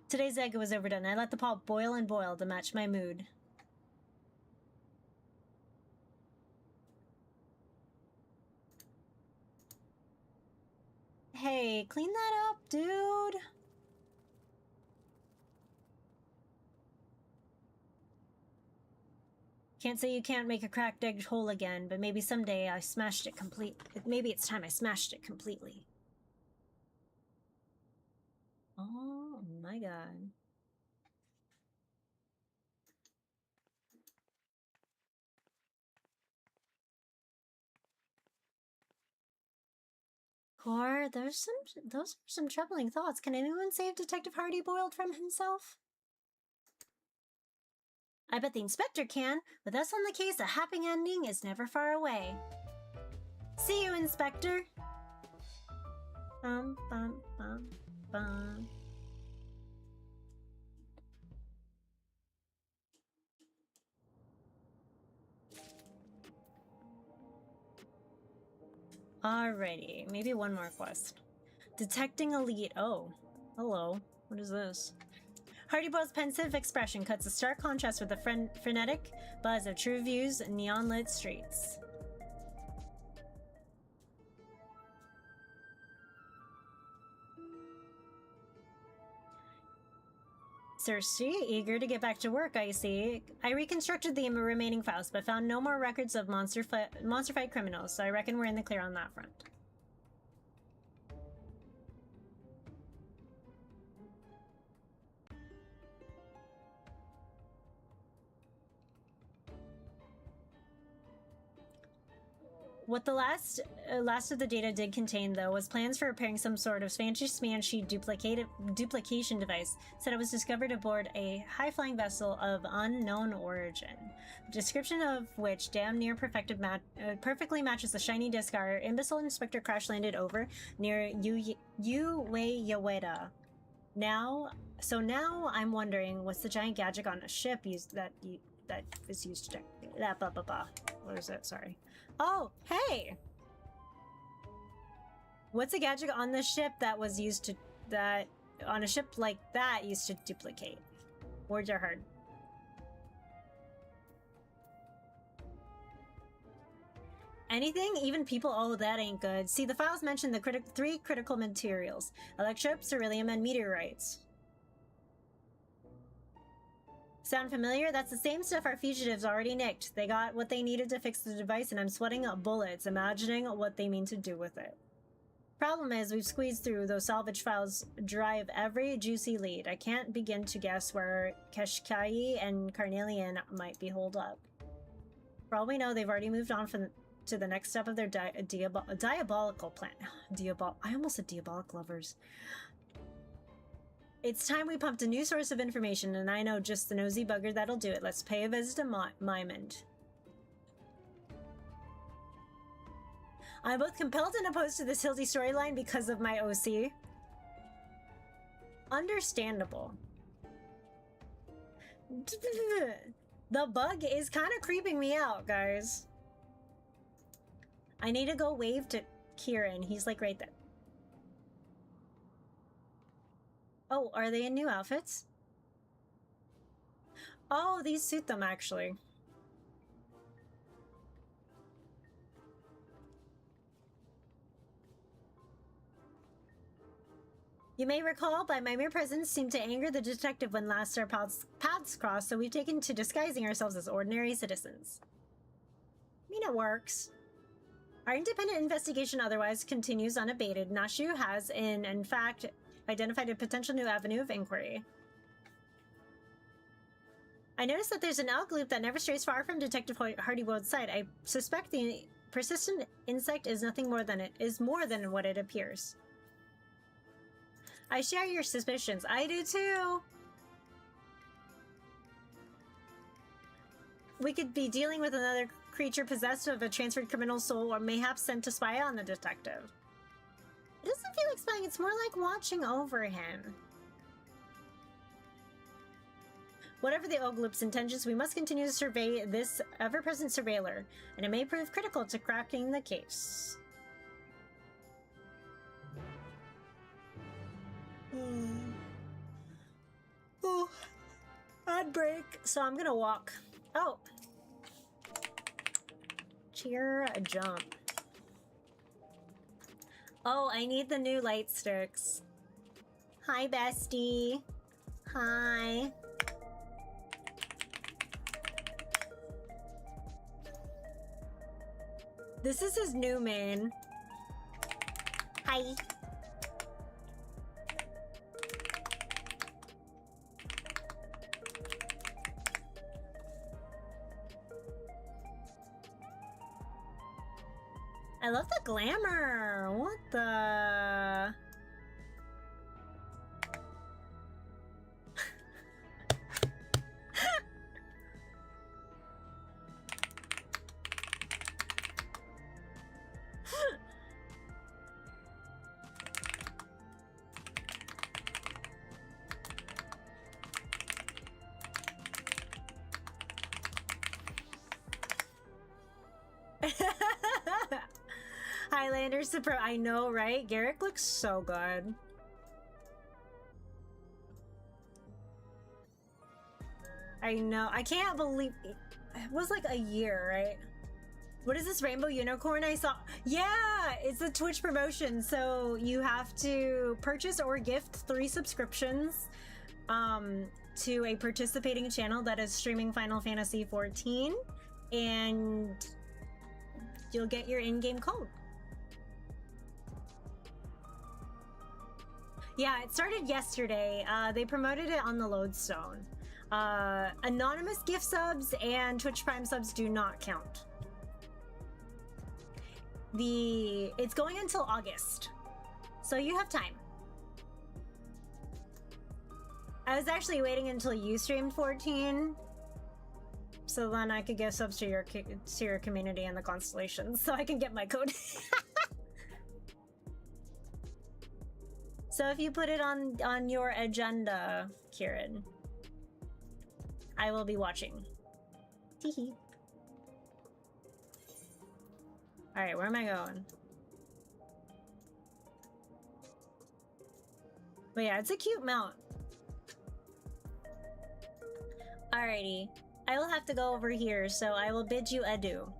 Today's egg was overdone. I let the pot boil and boil to match my mood. Hey, clean that up, dude. Can't say you can't make a cracked egg whole again, but maybe someday I smashed it maybe it's time I smashed it completely. Oh my god. Core, those are some troubling thoughts. Can anyone save Detective Hardy Boiled from himself? I bet the inspector can. With us on the case, a happy ending is never far away. See you, Inspector. Bum, bum, bum, bum. Alrighty, maybe one more quest. Detecting elite. Oh, hello. What is this? Hardy Boil's pensive expression cuts a stark contrast with the frenetic buzz of True View's neon-lit streets. Cersei, eager to get back to work, I see. I reconstructed the remaining files, but found no more records of monster fight criminals, so I reckon we're in the clear on that front. What the last of the data did contain, though, was plans for repairing some sort of fancy-smancy duplication device. Said it was discovered aboard a high-flying vessel of unknown origin. The description of which damn near perfectly matches the shiny disc our imbecile inspector crash-landed over near Uweda. Now I'm wondering, what's the giant gadget on a ship that is used to what is it? Sorry. Oh, hey! What's a gadget on the ship that was used to on a ship like that used to duplicate? Words are hard. Anything? Even people? Oh, that ain't good. See, the files mention the three critical materials: electrope, beryllium, and meteorites. Sound familiar? That's the same stuff our fugitives already nicked. They got what they needed to fix the device, and I'm sweating bullets, imagining what they mean to do with it. Problem is, we've squeezed through those salvage files dry of every juicy lead. I can't begin to guess where Keshkai and Carnelian might be holed up. For all we know, they've already moved on to the next step of their diabolical plan. I almost said diabolic lovers. It's time we pumped a new source of information, and I know just the nosy bugger that'll do it. Let's pay a visit to Mymond. I'm both compelled and opposed to this Hildy storyline because of my OC. Understandable. The bug is kind of creeping me out, guys. I need to go wave to Kieran. He's like right there. Oh, are they in new outfits? Oh, these suit them actually. You may recall, by my mere presence seemed to anger the detective when last our paths crossed, so we've taken to disguising ourselves as ordinary citizens. I mean, it works. Our independent investigation otherwise continues unabated. Nashu has, in fact, identified a potential new avenue of inquiry. I noticed that there's an elk loop that never strays far from Detective Hardywood's side. I suspect the persistent insect is more than what it appears. I share your suspicions. I do too. We could be dealing with another creature possessed of a transferred criminal soul, or mayhaps sent to spy on the detective. It doesn't feel like spying, it's more like watching over him. Whatever the Ogloop's intentions, we must continue to survey this ever-present surveiller, and it may prove critical to cracking the case. Oh, ad break. So I'm gonna walk. Oh. Cheer a jump. Oh, I need the new light sticks. Hi, bestie. Hi. This is his new main. Hi. I love the glamour. What the? Highlander Super. I know, right? Garrick looks so good. I know. I can't believe it was like a year, right? What is this rainbow unicorn I saw? Yeah, it's a Twitch promotion. So you have to purchase or gift 3 subscriptions to a participating channel that is streaming Final Fantasy XIV, and you'll get your in-game code. Yeah, it started yesterday. They promoted it on the Lodestone. Anonymous gift subs and Twitch Prime subs do not count. It's going until August, so you have time. I was actually waiting until you streamed 14, so then I could give subs to your community and the constellations, so I can get my code. So if you put it on your agenda, Kieran, I will be watching. Teehee. All right, where am I going? But yeah, it's a cute mount. Alrighty, I will have to go over here, so I will bid you adieu.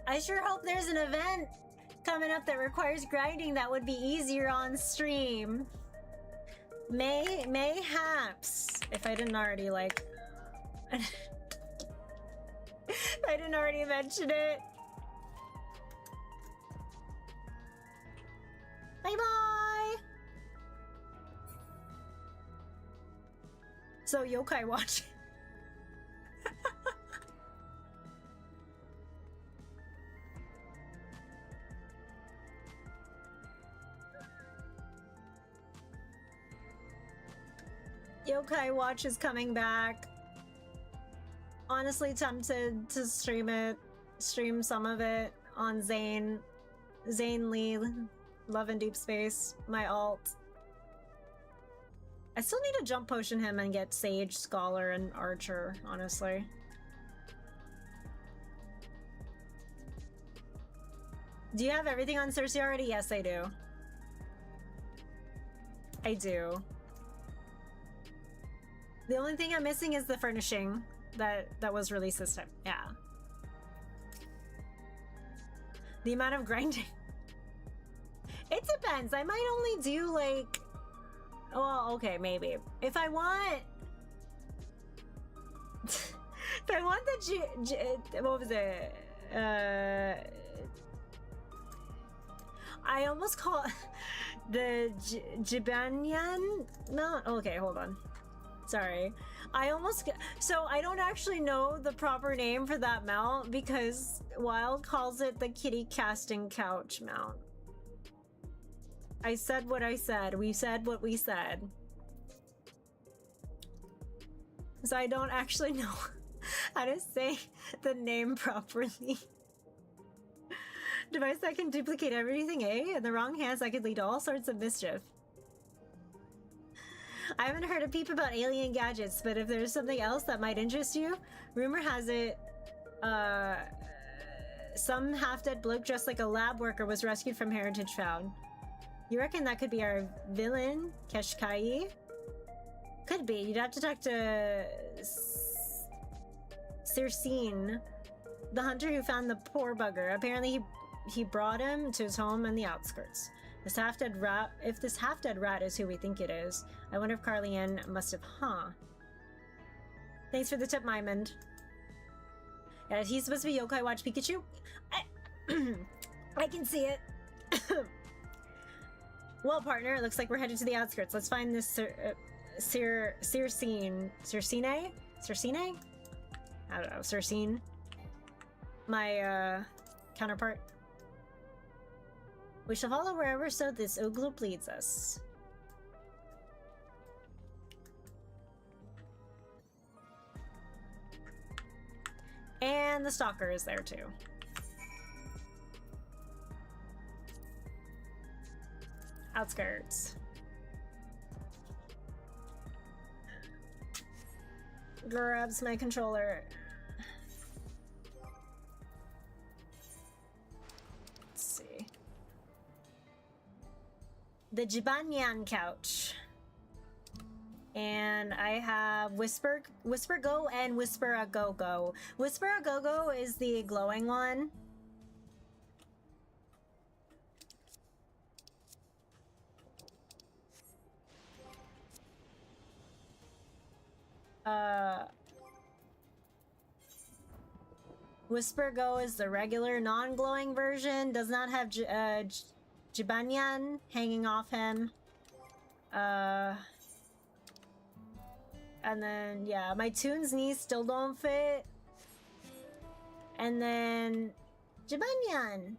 I sure hope there's an event coming up that requires grinding that would be easier on stream. Mayhaps, if I didn't already like... if I didn't already mention it. Bye-bye! So, yokai watch. Yokai Watch is coming back. Honestly tempted to stream some of it on Zane Lee, Love and Deep Space, my alt. I still need to jump potion him and get Sage, Scholar, and Archer, honestly. Do you have everything on Cersei already? Yes, I do. I do. The only thing I'm missing is the furnishing that was released this time. Yeah. The amount of grinding. It depends. I might only do like, well, okay, maybe. If I want, if I want the what was it? I almost call the Jibanyan. No, okay, hold on. Sorry. So I don't actually know the proper name for that mount because Wild calls it the kitty casting couch mount. I said what I said. We said what we said. So I don't actually know how to say the name properly. Device that can duplicate everything, eh? In the wrong hands, that could lead to all sorts of mischief. I haven't heard a peep about alien gadgets, but if there's something else that might interest you, rumor has it, some half-dead bloke dressed like a lab worker was rescued from Heritage Found. You reckon that could be our villain, Keshkai? Could be. You'd have to talk to Circine, the hunter who found the poor bugger. Apparently he brought him to his home in the outskirts. This half-dead rat, if this half-dead rat is who we think it is, I wonder if Carly-Ann must have, Thanks for the tip, Mymond. Yeah, he's supposed to be Yokai Watch Pikachu? I can see it. Well, partner, it looks like we're headed to the outskirts. Let's find this Circine? I don't know, Circine? My, counterpart. We shall follow wherever so this Oogloop leads us. And the stalker is there too. Outskirts. Grabs my controller. Let's see. The Jibanyan couch. And I have Whisper Go and Whisper a Go Go. Whisper a Go Go is the glowing one. Whisper Go is the regular non-glowing version. Does not have Jibanyan hanging off him. And then, yeah, my Toon's knees still don't fit. And then, Jibanyan.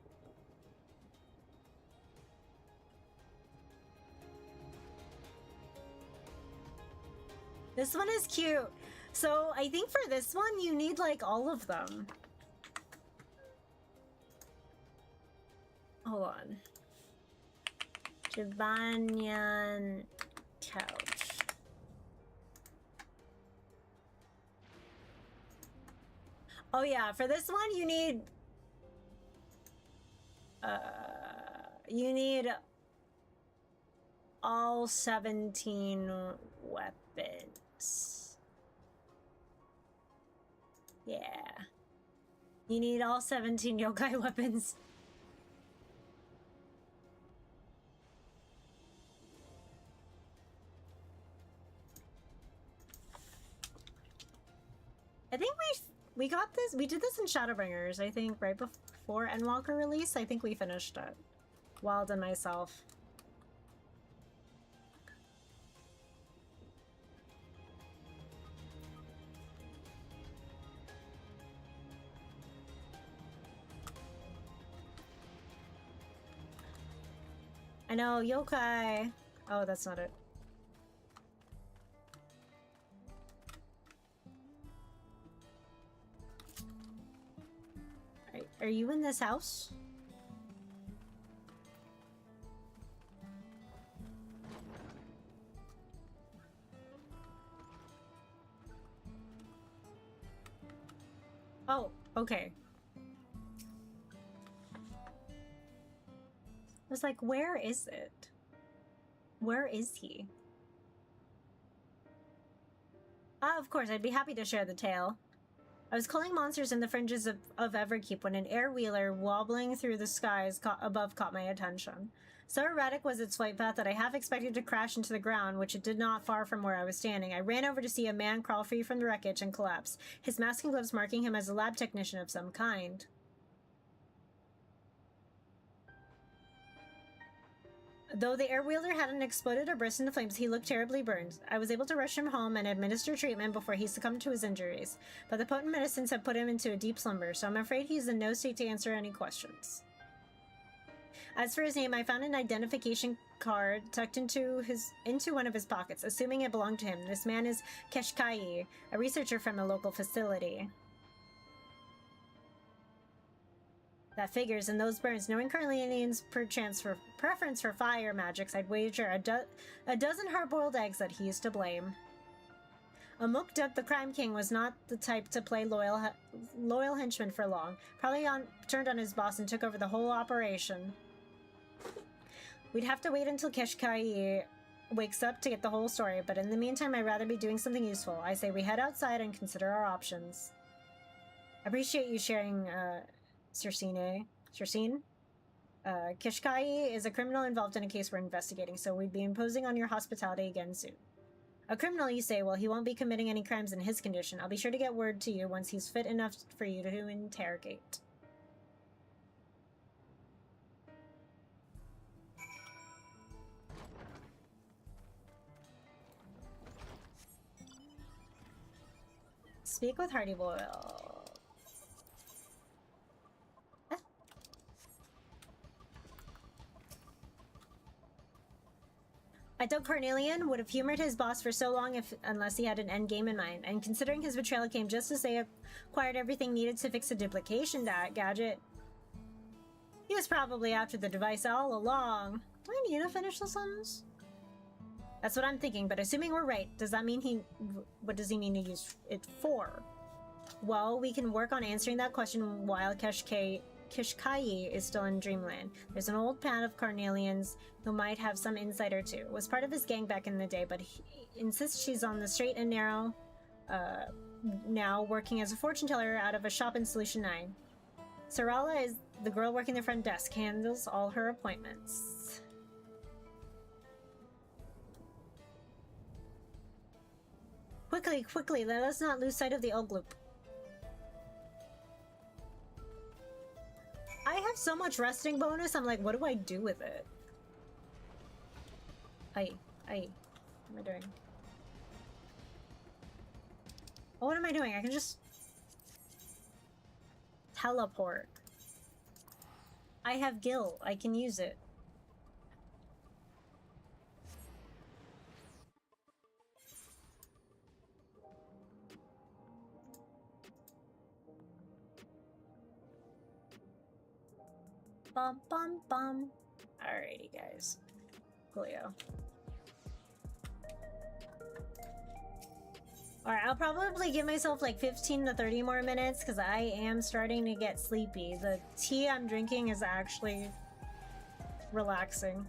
This one is cute. So, I think for this one, you need, like, all of them. Hold on. Jibanyan couch. Oh yeah, for this one you need all 17 weapons. Yeah. You need all 17 yokai weapons. I think we got this. We did this in Shadowbringers, I think, right before Endwalker release. I think we finished it. Wild and myself. I know, yokai. Oh, that's not it. Are you in this house? Oh, okay. I was like, where is it? Where is he? Ah, of course, I'd be happy to share the tale. I was culling monsters in the fringes of Everkeep when an air-wheeler wobbling through the skies above caught my attention. So erratic was its flight path that I half expected to crash into the ground, which it did not far from where I was standing. I ran over to see a man crawl free from the wreckage and collapse, his mask and gloves marking him as a lab technician of some kind. Though the air-wheeler hadn't exploded or burst into flames, he looked terribly burned. I was able to rush him home and administer treatment before he succumbed to his injuries, but the potent medicines had put him into a deep slumber, so I'm afraid he's in no state to answer any questions. As for his name, I found an identification card tucked into one of his pockets, assuming it belonged to him. This man is Keshkai, a researcher from a local facility. That figures in those burns. Knowing Carlinian's preference for fire magics, I'd wager a dozen hard-boiled eggs that he's to blame. Amok Duk, the Crime King, was not the type to play loyal henchman for long. Probably turned on his boss and took over the whole operation. We'd have to wait until Keshkai wakes up to get the whole story, but in the meantime, I'd rather be doing something useful. I say we head outside and consider our options. I appreciate you sharing, Circine. Keshkai is a criminal involved in a case we're investigating, so we'd be imposing on your hospitality again soon. A criminal, you say? Well, he won't be committing any crimes in his condition. I'll be sure to get word to you once he's fit enough for you to interrogate. Speak with Hardy Boyle. I doubt Cornelian would have humored his boss for so long unless he had an endgame in mind, and considering his betrayal came just as they acquired everything needed to fix a duplication gadget, he was probably after the device all along. Do I need to finish the sentence? That's what I'm thinking, but assuming we're right, does that mean what does he mean to use it for? Well, we can work on answering that question while Keshkai is still in Dreamland. There's an old pal of Carnelian's who might have some insight or two. Was part of his gang back in the day, but he insists she's on the straight and narrow now, working as a fortune teller out of a shop in Solution 9. Sarala is the girl working the front desk, handles all her appointments. Quickly, let us not lose sight of the old loop. I have so much resting bonus, I'm like, what do I do with it? What am I doing? Oh, what am I doing? I can just teleport. I have Gil. I can use it. Bum bum bum. Alrighty, guys. Coolio. Alright, I'll probably give myself like 15 to 30 more minutes because I am starting to get sleepy. The tea I'm drinking is actually relaxing.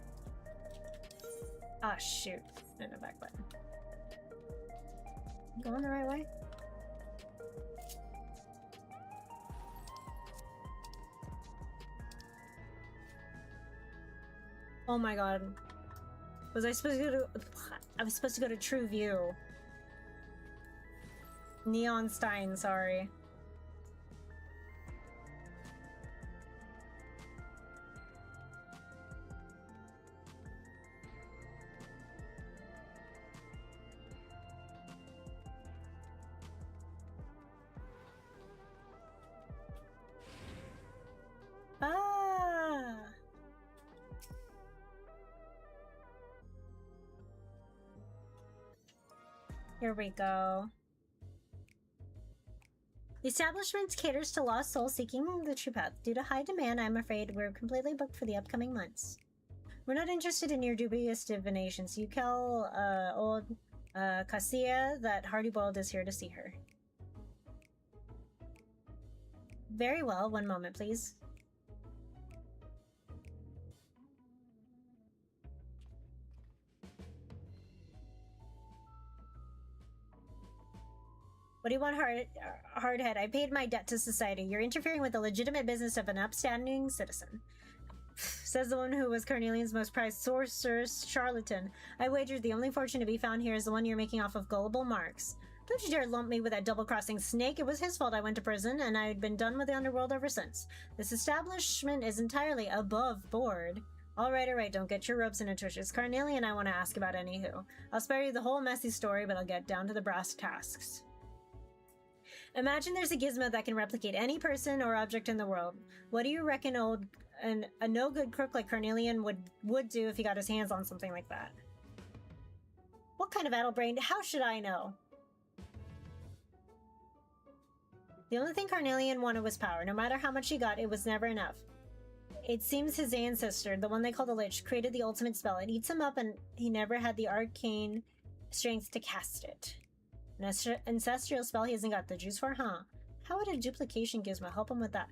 Ah, shoot. No, back button. Going the right way? Oh my god. Was I supposed to go to... I was supposed to go to True View. Neon Stein, sorry. Ah! Here we go. The establishment caters to lost souls seeking the true path. Due to high demand, I'm afraid we're completely booked for the upcoming months. We're not interested in your dubious divinations. You tell old Cassia that Hardy Boiled is here to see her. Very well, one moment, please. What do you want, hardhead? I paid my debt to society. You're interfering with the legitimate business of an upstanding citizen. Says the one who was Carnelian's most prized sorceress, charlatan. I wagered the only fortune to be found here is the one you're making off of gullible marks. Don't you dare lump me with that double-crossing snake. It was his fault I went to prison, and I'd been done with the underworld ever since. This establishment is entirely above board. All right, don't get your ropes in a twitch. It's Carnelian I want to ask about anywho. I'll spare you the whole messy story, but I'll get down to the brass tasks. Imagine there's a gizmo that can replicate any person or object in the world. What do you reckon a no-good crook like Carnelian would do if he got his hands on something like that? What kind of addle-brained? How should I know? The only thing Carnelian wanted was power. No matter how much he got, it was never enough. It seems his ancestor, the one they call the Lich, created the ultimate spell. It eats him up and he never had the arcane strength to cast it. An ancestral spell he hasn't got the juice for, huh? How would a duplication gizmo help him with that?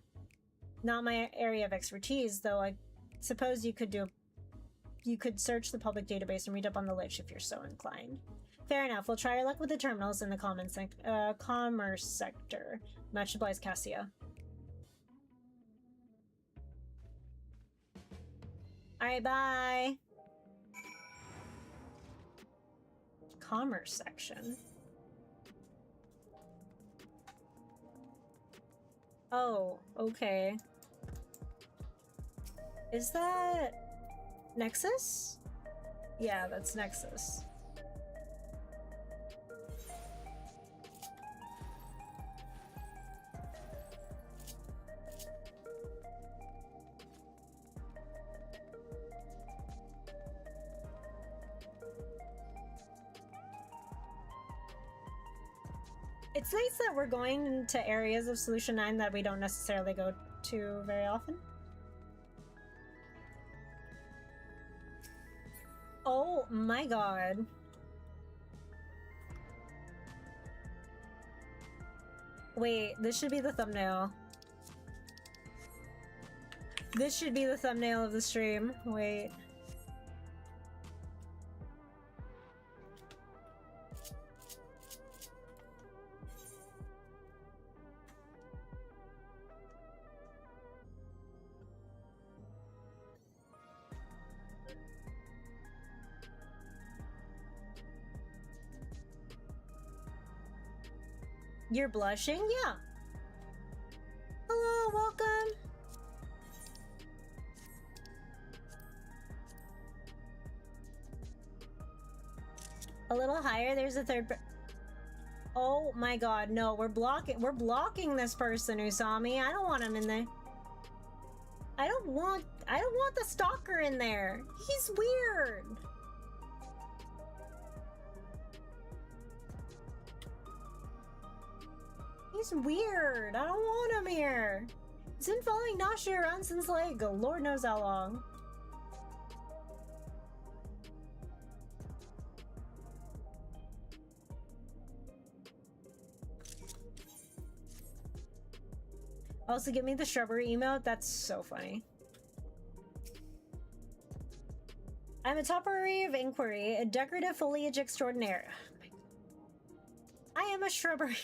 Not my area of expertise, though I suppose you could search the public database and read up on the Lich if you're so inclined. Fair enough. We'll try our luck with the terminals in the commerce sector. Much obliged, Cassia. Alright, bye! Commerce section. Oh, okay. Is that Nexus? Yeah, that's Nexus. It's nice that we're going into areas of Solution 9 that we don't necessarily go to very often. Oh my god. Wait, this should be the thumbnail. This should be the thumbnail of the stream. Wait. You're blushing? Yeah. Hello, welcome. A little higher, there's a third. Oh my god, no, we're blocking this person, Usami. I don't want him in there. I don't want the stalker in there. He's weird. He's weird. I don't want him here. He's been following Nashi around since like Lord knows how long. Also, give me the shrubbery emote. That's so funny. I'm a topiary of inquiry, a decorative foliage extraordinaire. I am a shrubbery.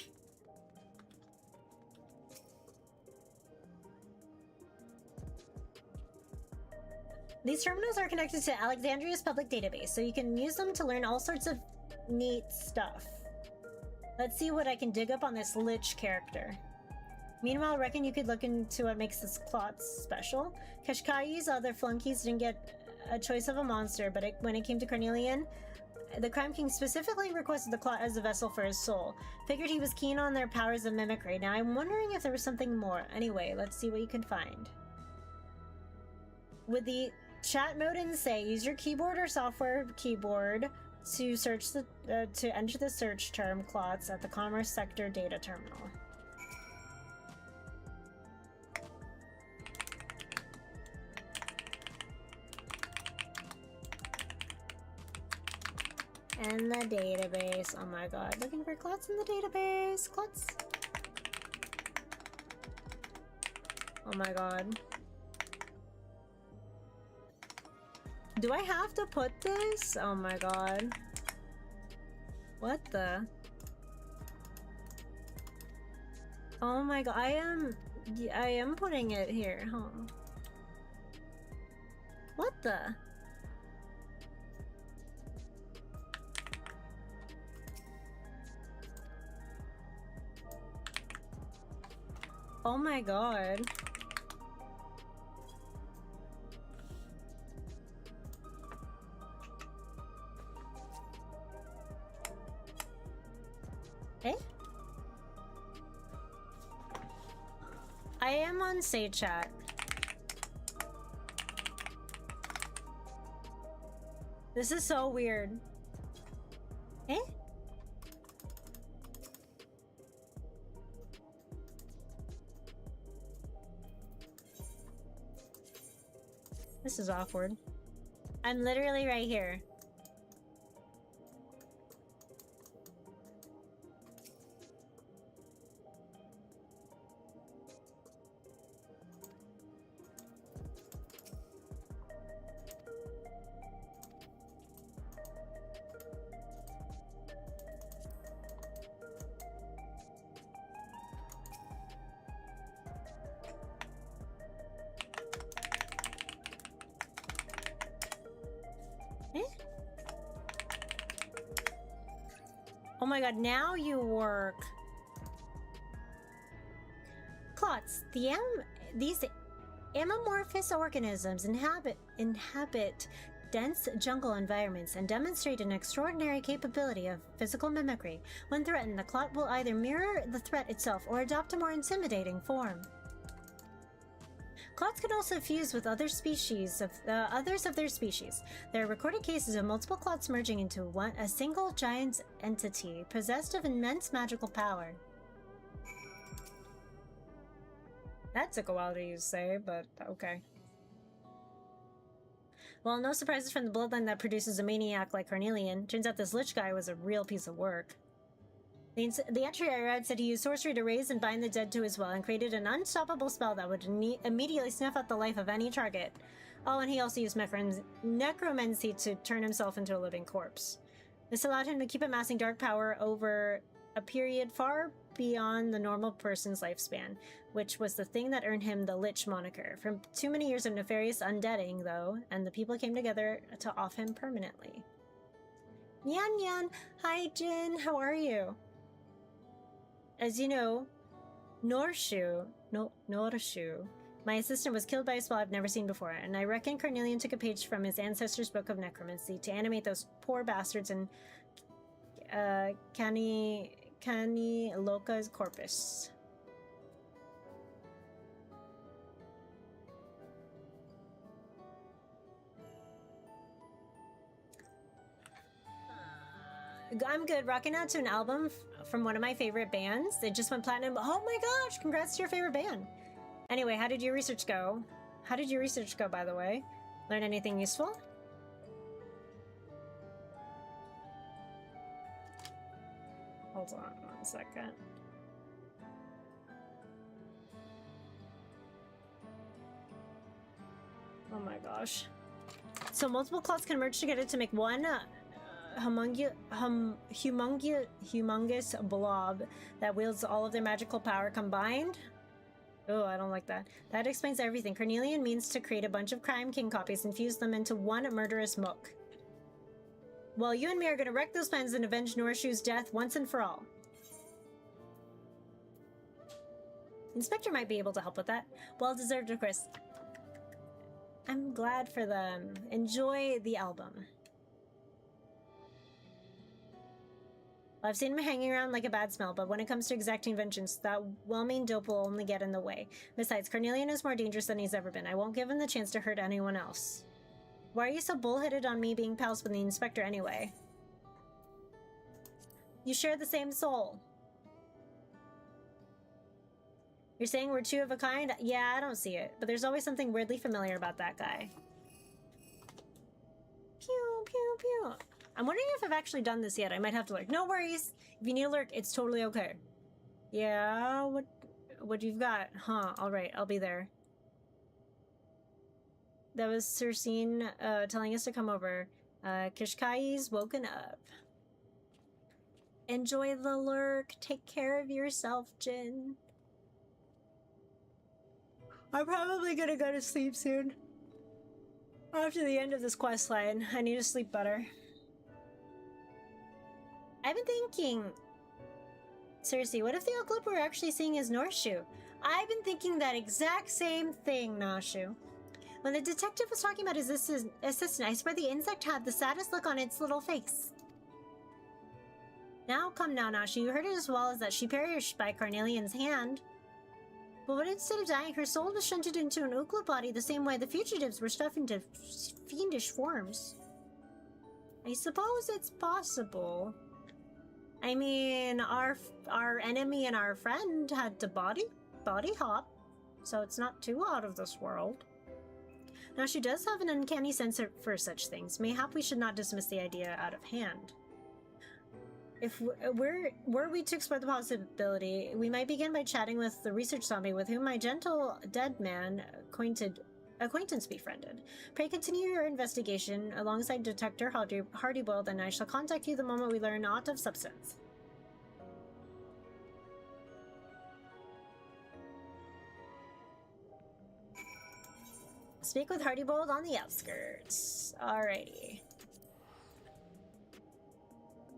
These terminals are connected to Alexandria's public database, so you can use them to learn all sorts of neat stuff. Let's see what I can dig up on this Lich character. Meanwhile, I reckon you could look into what makes this plot special. Kashkayi's other flunkies didn't get a choice of a monster, but when it came to Carnelian, the Crime King specifically requested the clot as a vessel for his soul. Figured he was keen on their powers of mimicry. Now I'm wondering if there was something more. Anyway, let's see what you can find. With the chat mode in say, use your keyboard or software keyboard to search to enter the search term clots at the commerce sector data terminal. And the database. Oh my god, looking for clots in the database. Clots. Oh my god. Do I have to put this? Oh my god. What the? Oh my god, I am putting it here, huh? What the? Oh my god. Eh? I am on Say Chat. This is so weird. Eh? This is awkward. I'm literally right here. Oh my god, now you work. Clots. These amorphous organisms inhabit dense jungle environments and demonstrate an extraordinary capability of physical mimicry. When threatened, the clot will either mirror the threat itself or adopt a more intimidating form. Clots can also fuse with others of their species. There are recorded cases of multiple clots merging into a single giant entity, possessed of immense magical power. That took a while to say, but okay. Well, no surprises from the bloodline that produces a maniac like Carnelian. Turns out this Lich guy was a real piece of work. The entry I read said he used sorcery to raise and bind the dead to his will and created an unstoppable spell that would immediately snuff out the life of any target. Oh, and he also used necromancy to turn himself into a living corpse. This allowed him to keep amassing dark power over a period far beyond the normal person's lifespan, which was the thing that earned him the Lich moniker. From too many years of nefarious undeading, though, and the people came together to off him permanently. Nyan Nyan! Hi, Jin! How are you? As you know, Norshu, my assistant, was killed by a spell I've never seen before, and I reckon Carnelian took a page from his ancestor's book of necromancy to animate those poor bastards in Cani Loca's corpus. I'm good. Rocking out to an album from one of my favorite bands. It just went platinum. Oh my gosh! Congrats to your favorite band. Anyway, how did your research go? How did your research go, by the way? Learn anything useful? Hold on 1 second. Oh my gosh. So multiple clots can merge together to make one humongous blob that wields all of their magical power combined. Oh, I don't like that. That explains everything. Carnelian means to create a bunch of Crime King copies and fuse them into one murderous mook. Well, you and me are gonna wreck those plans and avenge Norshu's death once and for all. Inspector might be able to help with that. Well deserved, of course. I'm glad for them. Enjoy the album. I've seen him hanging around like a bad smell, but when it comes to exacting vengeance, that well-meaning dope will only get in the way. Besides, Carnelian is more dangerous than he's ever been. I won't give him the chance to hurt anyone else. Why are you so bullheaded on me being pals with the inspector anyway? You share the same soul. You're saying we're two of a kind? Yeah, I don't see it, but there's always something weirdly familiar about that guy. Pew, pew, pew. I'm wondering if I've actually done this yet. I might have to lurk. No worries. If you need a lurk, it's totally okay. Yeah, what you've got? Huh, alright, I'll be there. That was Cersine telling us to come over. Kishkai's woken up. Enjoy the lurk. Take care of yourself, Jin. I'm probably gonna go to sleep soon. After the end of this quest line, I need to sleep better. I've been thinking... Seriously, what if the old clip we're actually seeing is Norshu? I've been thinking that exact same thing, Nashu. When the detective was talking about his assistant, I swear the insect had the saddest look on its little face. Now, come now, Nashu, you heard it as well as that she perished by Carnelian's hand. But what instead of dying, her soul was shunted into an Ukla body the same way the fugitives were stuffed into fiendish forms. I suppose it's possible. I mean, our enemy and our friend had to body hop, so it's not too out of this world. Now, she does have an uncanny sense for such things. Mayhap we should not dismiss the idea out of hand. If were we to explore the possibility, we might begin by chatting with the research zombie with whom my gentle dead man acquaintance befriended. Pray continue your investigation alongside Detective Hardyboiled, and I shall contact you the moment we learn aught of substance. Speak with Hardyboiled on the outskirts. Alrighty.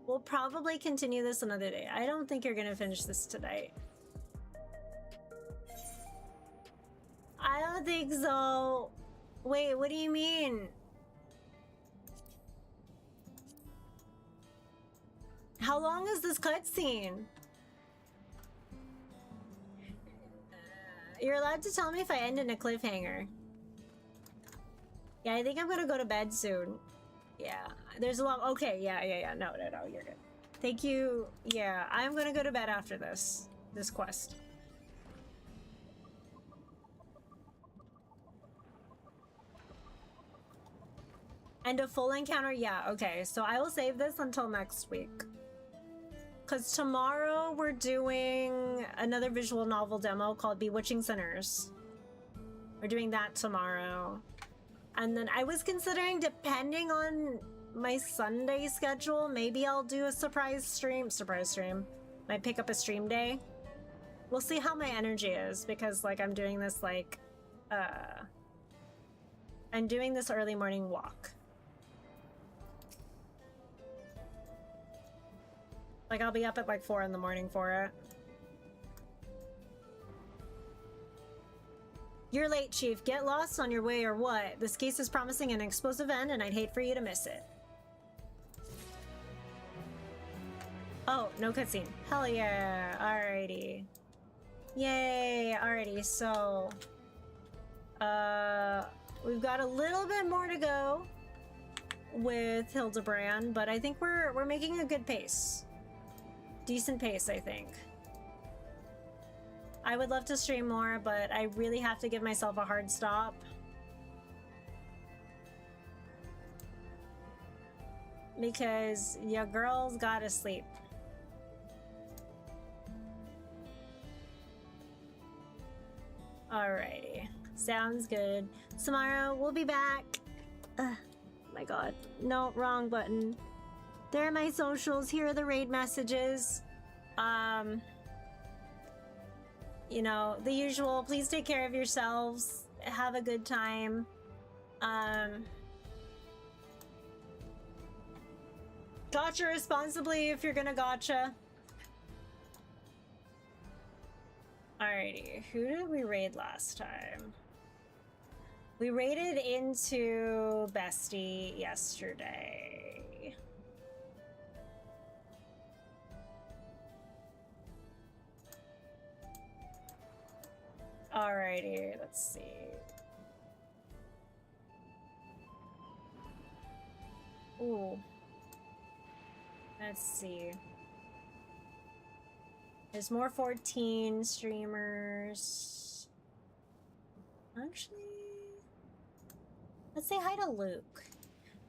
We'll probably continue this another day. I don't think you're gonna finish this tonight. I don't think so. Wait, what do you mean? How long is this cutscene? You're allowed to tell me if I end in a cliffhanger. Yeah, I think I'm gonna go to bed soon. Yeah, there's a lot. Okay, yeah. No, you're good. Thank you. Yeah, I'm gonna go to bed after this quest. And a full encounter? Yeah, okay. So I will save this until next week. Because tomorrow we're doing another visual novel demo called Bewitching Sinners. We're doing that tomorrow. And then I was considering, depending on my Sunday schedule, maybe I'll do a surprise stream. Might pick up a stream day. We'll see how my energy is, because like I'm doing this early morning walk. Like I'll be up at like 4 in the morning for it. You're late, Chief. Get lost on your way or what? This case is promising an explosive end, and I'd hate for you to miss it. Oh, no cutscene. Hell yeah. Alrighty. Yay. Alrighty, so... we've got a little bit more to go with Hildibrand, but I think we're making a good pace. Decent pace, I think. I would love to stream more, but I really have to give myself a hard stop. Because your girl's gotta sleep. Alrighty. Sounds good. Tomorrow, we'll be back. Ugh, my god. No, wrong button. There are my socials. Here are the raid messages. You know, the usual. Please take care of yourselves. Have a good time. Gotcha responsibly if you're gonna gotcha. Alrighty, who did we raid last time? We raided into Bestie yesterday. Alrighty, let's see. Ooh. Let's see. There's more 14 streamers. Actually, let's say hi to Luke.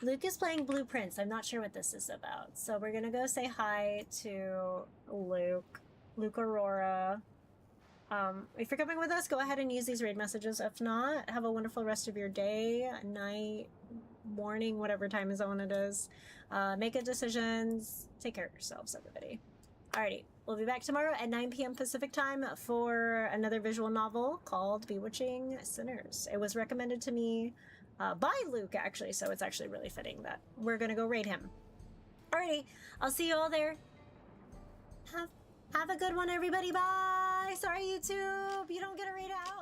Luke is playing Blueprints. I'm not sure what this is about. So we're gonna go say hi to Luke. Luke Aurora. If you're coming with us, go ahead and use these raid messages. If not, have a wonderful rest of your day, night, morning, whatever time zone it is. Make good decisions. Take care of yourselves, everybody. Alrighty. we'll be back tomorrow at 9 p.m. Pacific time for another visual novel called Bewitching Sinners. It was recommended to me by Luke, actually, so it's actually really fitting that we're gonna go raid him. Alrighty, I'll see you all there. Have a good one, everybody. Bye. Sorry, YouTube. You don't get a raid out.